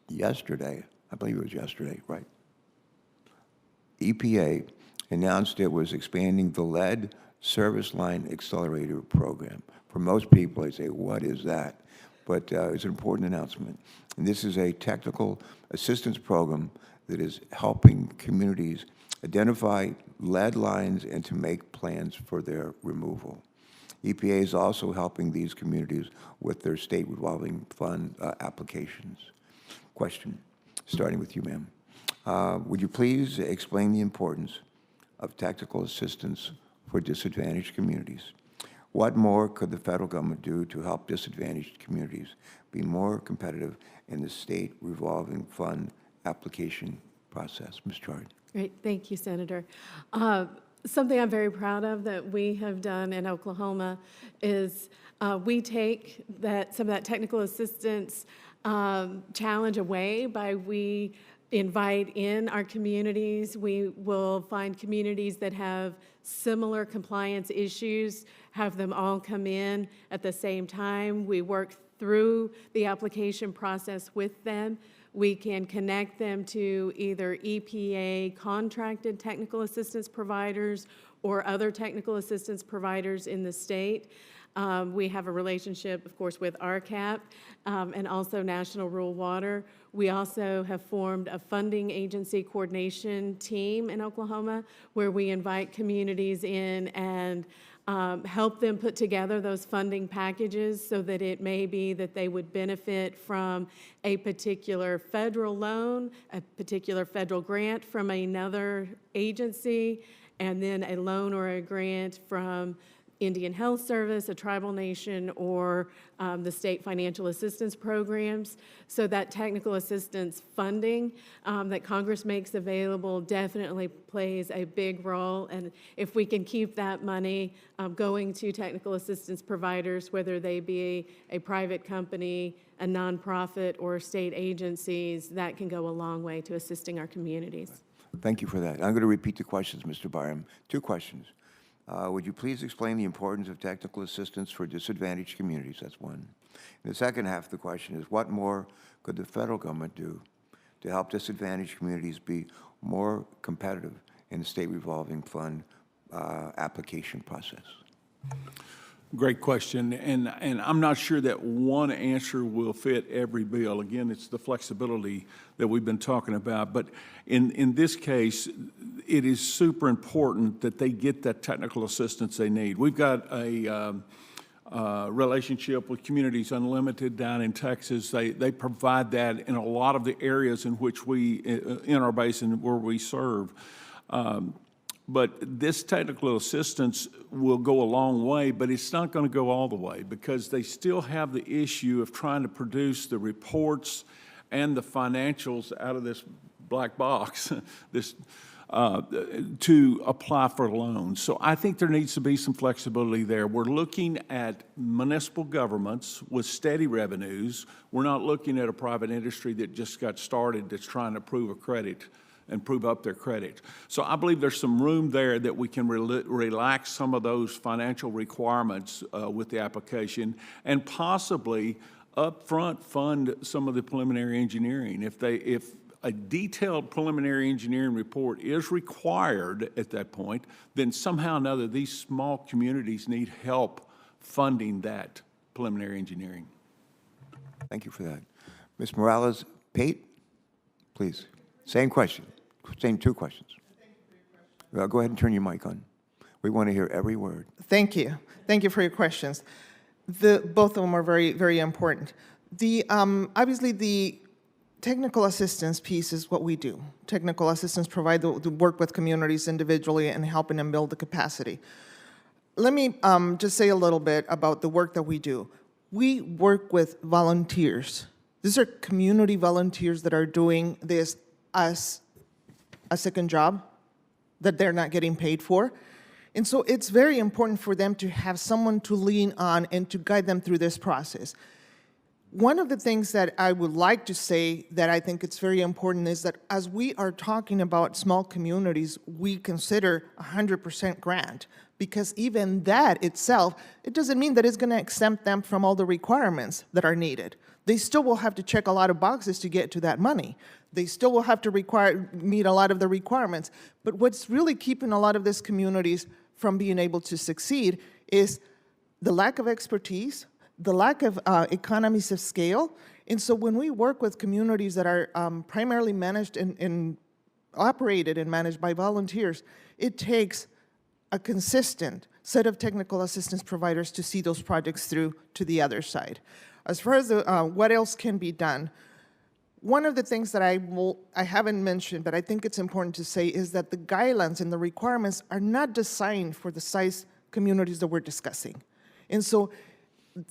Speaker 1: Yesterday, I believe it was yesterday, right? EPA announced it was expanding the lead service line accelerator program. For most people, they say, what is that? But it's an important announcement. And this is a technical assistance program that is helping communities identify lead lines and to make plans for their removal. EPA is also helping these communities with their state revolving fund applications. Question. Starting with you, ma'am. Would you please explain the importance of technical assistance for disadvantaged communities? What more could the federal government do to help disadvantaged communities be more competitive in the state revolving fund application process. Ms. Chard.
Speaker 8: Great, thank you, Senator. Something I'm very proud of that we have done in Oklahoma is we take some of that technical assistance challenge away by we invite in our communities. We will find communities that have similar compliance issues, have them all come in at the same time. We work through the application process with them. We can connect them to either EPA contracted technical assistance providers or other technical assistance providers in the state. We have a relationship, of course, with RCAP and also National Rural Water. We also have formed a funding agency coordination team in Oklahoma where we invite communities in and help them put together those funding packages so that it may be that they would benefit from a particular federal loan, a particular federal grant from another agency, and then a loan or a grant from Indian Health Service, a tribal nation, or the state financial assistance programs. So that technical assistance funding that Congress makes available definitely plays a big role. And if we can keep that money going to technical assistance providers, whether they be a private company, a nonprofit, or state agencies, that can go a long way to assisting our communities.
Speaker 1: Thank you for that. I'm going to repeat the questions, Mr. Byram. 2 questions. Would you please explain the importance of technical assistance for disadvantaged communities? That's one. And the second half of the question is, what more could the federal government do to help disadvantaged communities be more competitive in the state revolving fund application process?
Speaker 4: Great question, and I'm not sure that one answer will fit every bill. Again, it's the flexibility that we've been talking about, but in this case, it is super important that they get that technical assistance they need. We've got a relationship with Communities Unlimited down in Texas. They provide that in a lot of the areas in which in our basin where we serve. But this technical assistance will go a long way, but it's not going to go all the way because they still have the issue of trying to produce the reports and the financials out of this black box to apply for loans. So I think there needs to be some flexibility there. We're looking at municipal governments with steady revenues. We're not looking at a private industry that just got started that's trying to prove a credit and prove up their credit. So I believe there's some room there that we can relax some of those financial requirements with the application and possibly upfront fund some of the preliminary engineering. If a detailed preliminary engineering report is required at that point, then somehow or another these small communities need help funding that preliminary engineering.
Speaker 1: Thank you for that. Ms. Morales-Pate, please. Same question. Same 2 questions. Well, go ahead and turn your mic on. We want to hear every word.
Speaker 3: Thank you. Thank you for your questions. Both of them are very, very important. Obviously, the technical assistance piece is what we do. Technical assistance provide the work with communities individually and helping them build the capacity. Let me just say a little bit about the work that we do. We work with volunteers. These are community volunteers that are doing this as a second job that they're not getting paid for. And so it's very important for them to have someone to lean on and to guide them through this process. One of the things that I would like to say that I think it's very important is that as we are talking about small communities, we consider 100% grant, because even that itself, it doesn't mean that it's going to exempt them from all the requirements that are needed. They still will have to check a lot of boxes to get to that money. They still will have to meet a lot of the requirements. But what's really keeping a lot of these communities from being able to succeed is the lack of expertise, the lack of economies of scale. And so when we work with communities that are primarily managed and operated and managed by volunteers, it takes a consistent set of technical assistance providers to see those projects through to the other side. As far as what else can be done, one of the things that I haven't mentioned, but I think it's important to say, is that the guidelines and the requirements are not designed for the size communities that we're discussing. And so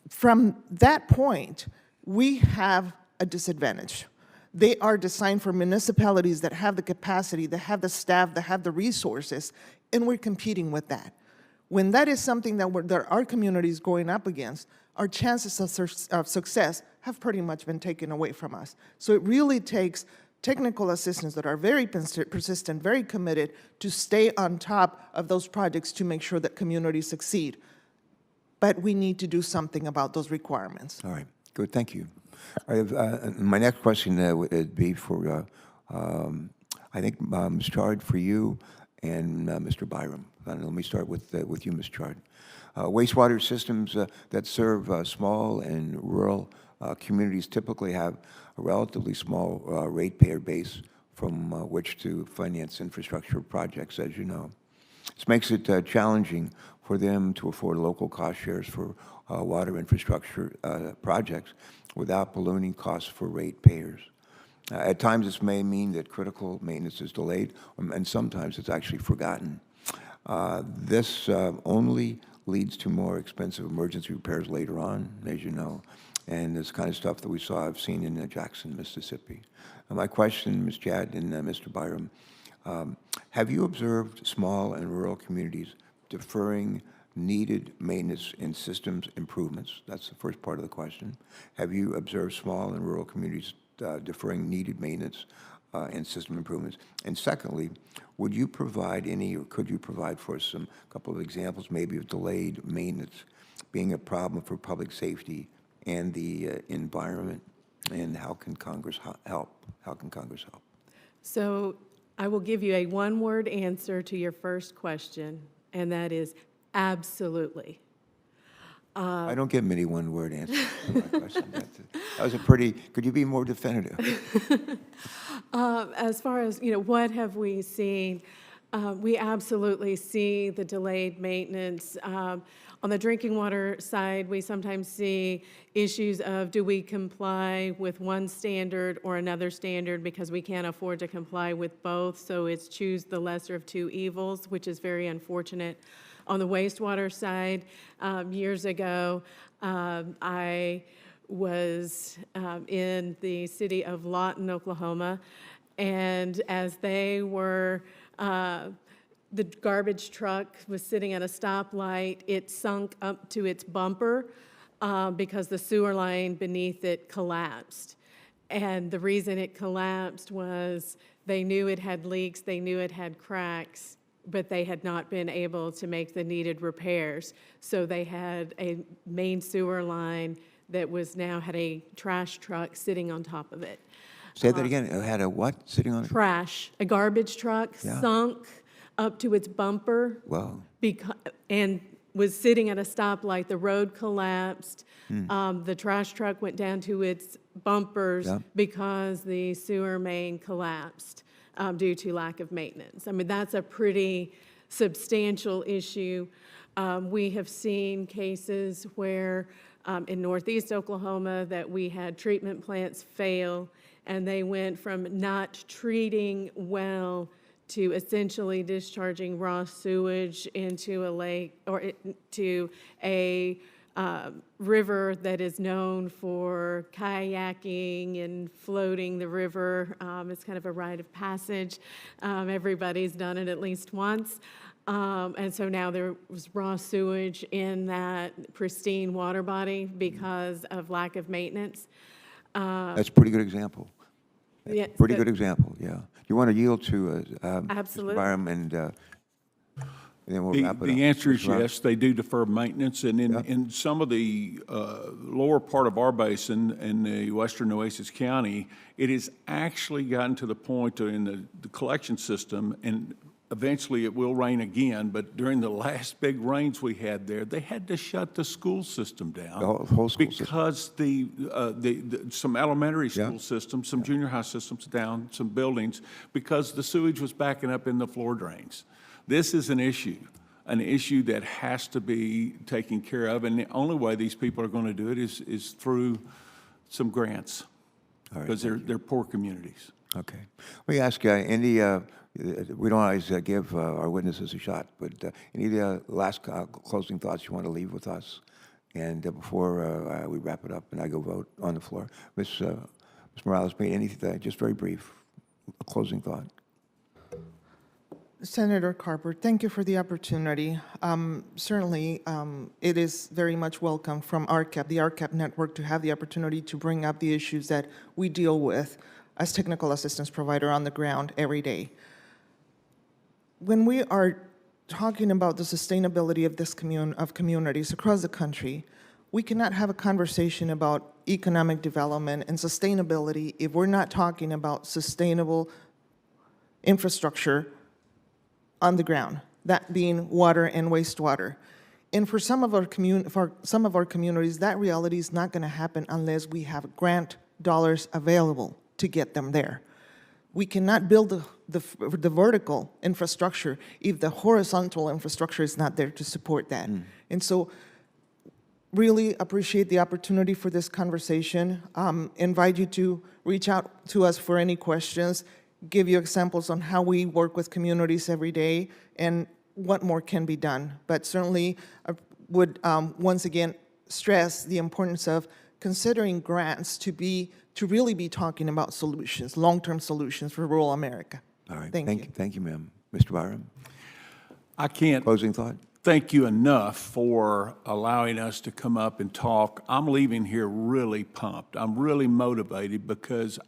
Speaker 3: from that point, we have a disadvantage. They are designed for municipalities that have the capacity, that have the staff, that have the resources, and we're competing with that. When that is something that our community is going up against, our chances of success have pretty much been taken away from us. So it really takes technical assistants that are very persistent, very committed to stay on top of those projects to make sure that communities succeed. But we need to do something about those requirements.
Speaker 1: All right, good, thank you. I have, my next question would be for, I think, Ms. Chard, for you and Mr. Byram. Let me start with you, Ms. Chard. Wastewater systems that serve small and rural communities typically have a relatively small ratepayer base from which to finance infrastructure projects, as you know. This makes it challenging for them to afford local cost shares for water infrastructure projects without ballooning costs for ratepayers. At times, this may mean that critical maintenance is delayed, and sometimes it's actually forgotten. This only leads to more expensive emergency repairs later on, as you know, and this kind of stuff that I've seen in Jackson, Mississippi. My question, Ms. Chad and Mr. Byram, have you observed small and rural communities deferring needed maintenance and systems improvements? That's the first part of the question. Have you observed small and rural communities deferring needed maintenance and system improvements? And secondly, would you provide any, or could you provide for us a couple of examples maybe of delayed maintenance being a problem for public safety and the environment? And how can Congress help? How can Congress help?
Speaker 8: So I will give you a one-word answer to your first question, and that is absolutely.
Speaker 1: I don't give many one-word answers to my question. That was a pretty, could you be more definitive?
Speaker 8: As far as, what have we seen? We absolutely see the delayed maintenance. On the drinking water side, we sometimes see issues of, do we comply with one standard or another standard because we can't afford to comply with both, so it's choose the lesser of two evils, which is very unfortunate. On the wastewater side, years ago, I was in the city of Lawton, Oklahoma, and as they were, the garbage truck was sitting at a stoplight, it sunk up to its bumper because the sewer line beneath it collapsed. And the reason it collapsed was they knew it had leaks, they knew it had cracks, but they had not been able to make the needed repairs. So they had a main sewer line that had a trash truck sitting on top of it.
Speaker 1: Say that again. It had a what sitting on it?
Speaker 8: Trash, a garbage truck sunk up to its bumper.
Speaker 1: Wow.
Speaker 8: And was sitting at a stoplight. The road collapsed. The trash truck went down to its bumpers because the sewer main collapsed due to lack of maintenance. I mean, that's a pretty substantial issue. We have seen cases where in northeast Oklahoma that we had treatment plants fail, and they went from not treating well to essentially discharging raw sewage into a lake or to a river that is known for kayaking and floating the river. It's kind of a rite of passage. Everybody's done it at least once. And so now there was raw sewage in that pristine water body because of lack of maintenance.
Speaker 1: That's a pretty good example.
Speaker 8: Yeah,
Speaker 1: Pretty good example, yeah. You want to yield to
Speaker 8: Absolutely.
Speaker 1: Mr. Byram, and then we'll wrap it up.
Speaker 4: The answer is
Speaker 1: Mr. Byram?
Speaker 4: yes, they do defer maintenance, and in some of the lower part of our basin in the western Nueces County, it has actually gotten to the point in the collection system, and eventually it will rain again, but during the last big rains we had there, they had to shut the school system down.
Speaker 1: The whole school system.
Speaker 4: Because some elementary school systems, some junior high systems down, some buildings, because the sewage was backing up in the floor drains. This is an issue that has to be taken care of, and the only way these people are going to do it is through some grants, because they're poor communities.
Speaker 1: Okay. Let me ask Andy, we don't always give our witnesses a shot, but any last closing thoughts you want to leave with us? And before we wrap it up and I go vote on the floor, Ms. Ms. Morales made anything, just very brief, a closing thought.
Speaker 3: Senator Carper, thank you for the opportunity. Certainly, it is very much welcome from RCAP, the RCAP network, to have the opportunity to bring up the issues that we deal with as technical assistance provider on the ground every day. When we are talking about the sustainability of this communities across the country, we cannot have a conversation about economic development and sustainability if we're not talking about sustainable infrastructure on the ground, that being water and wastewater. And for some of our communities, that reality is not going to happen unless we have grant dollars available to get them there. We cannot build the vertical infrastructure if the horizontal infrastructure is not there to support that. And so really appreciate the opportunity for this conversation. Invite you to reach out to us for any questions, give you examples on how we work with communities every day and what more can be done. But certainly would once again stress the importance of considering grants to really be talking about solutions, long-term solutions for rural America.
Speaker 1: All right.
Speaker 3: Thank you.
Speaker 1: Thank you, ma'am. Mr. Byram,
Speaker 4: I can't
Speaker 1: closing thought?
Speaker 4: thank you enough for allowing us to come up and talk. I'm leaving here really pumped. I'm really motivated because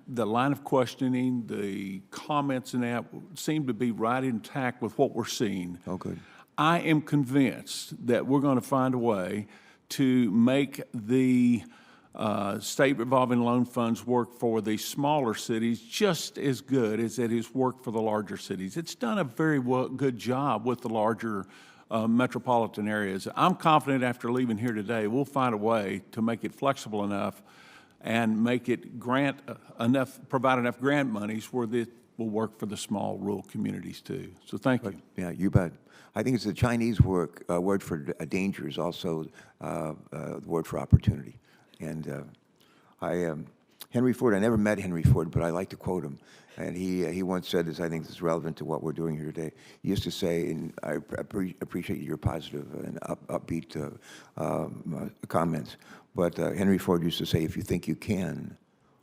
Speaker 4: the line of questioning, the comments and that seem to be right intact with what we're seeing.
Speaker 1: Oh, good.
Speaker 4: I am convinced that we're going to find a way to make the state revolving loan funds work for the smaller cities just as good as it has worked for the larger cities. It's done a very good job with the larger metropolitan areas. I'm confident after leaving here today, we'll find a way to make it flexible enough and make it provide enough grant monies where it will work for the small rural communities too. So thank you.
Speaker 1: Yeah, you bet. I think it's the Chinese word for danger is also the word for opportunity. And Henry Ford, I never met Henry Ford, but I like to quote him. And he once said this, I think this is relevant to what we're doing here today. He used to say, and I appreciate your positive and upbeat comments, but Henry Ford used to say, if you think you can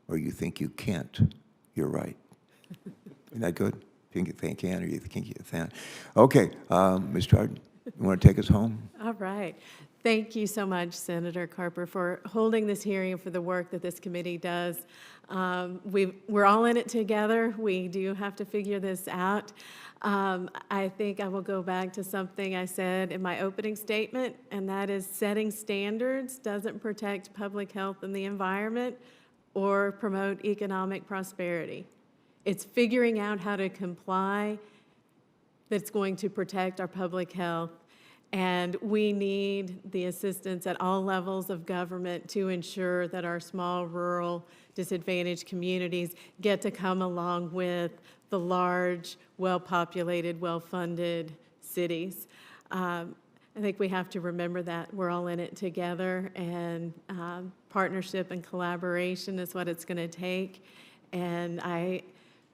Speaker 1: or you think you can't, you're right. Isn't that good? You think you can or you think you can't. Okay, Ms. Jordan, you want to take us home?
Speaker 8: All right. Thank you so much, Senator Carper, for holding this hearing, for the work that this committee does. We're all in it together. We do have to figure this out. I think I will go back to something I said in my opening statement, and that is setting standards doesn't protect public health and the environment or promote economic prosperity. It's figuring out how to comply that's going to protect our public health. And we need the assistance at all levels of government to ensure that our small, rural, disadvantaged communities get to come along with the large, well-populated, well-funded cities. I think we have to remember that we're all in it together, and partnership and collaboration is what it's going to take. And I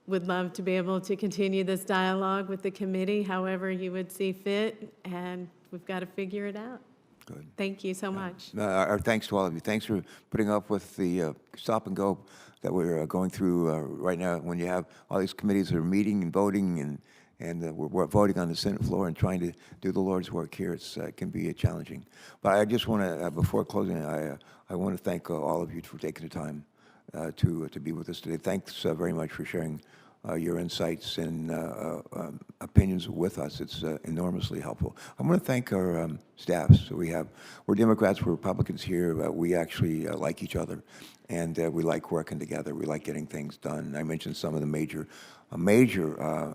Speaker 8: would love to be able to continue this dialogue with the committee however you would see fit, and we've got to figure it out.
Speaker 1: Good.
Speaker 8: Thank you so much.
Speaker 1: Our thanks to all of you. Thanks for putting up with the stop and go that we're going through right now when you have all these committees that are meeting and voting and we're voting on the Senate floor and trying to do the Lord's work here. It can be challenging. But I just want to, before closing, I want to thank all of you for taking the time to be with us today. Thanks very much for sharing your insights and opinions with us. It's enormously helpful. I want to thank our staff. So we're Democrats, we're Republicans here. We actually like each other, and we like working together. We like getting things done. I mentioned some of the major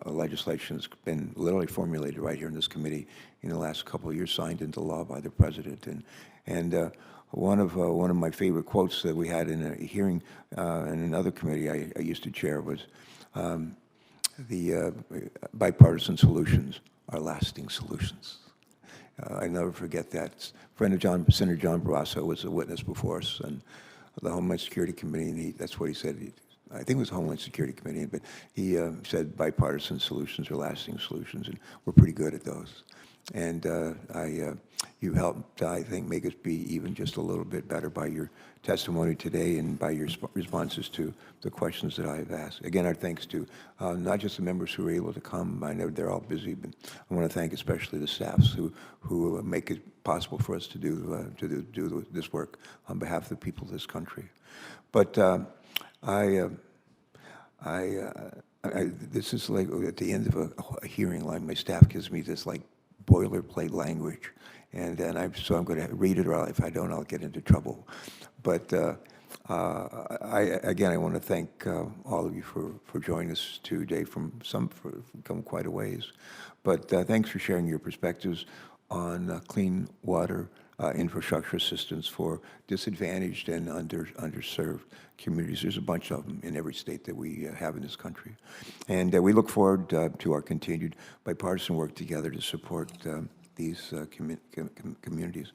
Speaker 1: legislation that's been literally formulated right here in this committee in the last couple of years, signed into law by the president. And one of my favorite quotes that we had in a hearing in another committee I used to chair was, the bipartisan solutions are lasting solutions. I never forget that. Friend of Senator John Barrasso was a witness before us, and the Homeland Security Committee, and that's what he said. I think it was Homeland Security Committee, but he said bipartisan solutions are lasting solutions, and we're pretty good at those. And you helped, I think, make us be even just a little bit better by your testimony today and by your responses to the questions that I've asked. Again, our thanks to not just the members who were able to come. I know they're all busy, but I want to thank especially the staffs who make it possible for us to do this work on behalf of the people of this country. But this is like at the end of a hearing, like my staff gives me this like boilerplate language, and so I'm going to read it, or if I don't, I'll get into trouble. But again, I want to thank all of you for joining us today from quite a ways. But thanks for sharing your perspectives on clean water infrastructure assistance for disadvantaged and underserved communities. There's a bunch of them in every state that we have in this country. And we look forward to our continued bipartisan work together to support these communities.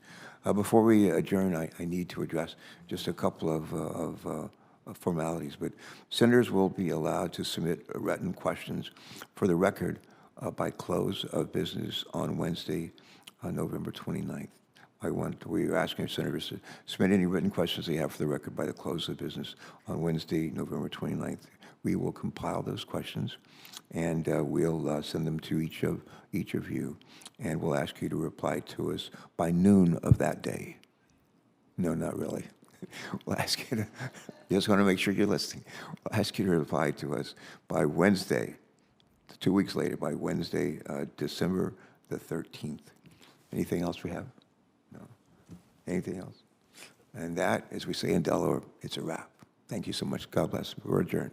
Speaker 1: Before we adjourn, I need to address just a couple of formalities, but senators will be allowed to submit written questions for the record by close of business on Wednesday, November 29th. We are asking our senators to submit any written questions they have for the record by the close of business on Wednesday, November 29th. We will compile those questions, and we'll send them to each of you, and we'll ask you to reply to us by noon of that day. No, not really. We'll ask you to, just want to make sure you're listening. We'll ask you to reply to us by Wednesday, 2 weeks later, by Wednesday, December the 13th. Anything else we have? No. Anything else? And that, as we say in Delaware, it's a wrap. Thank you so much. God bless. We're adjourned.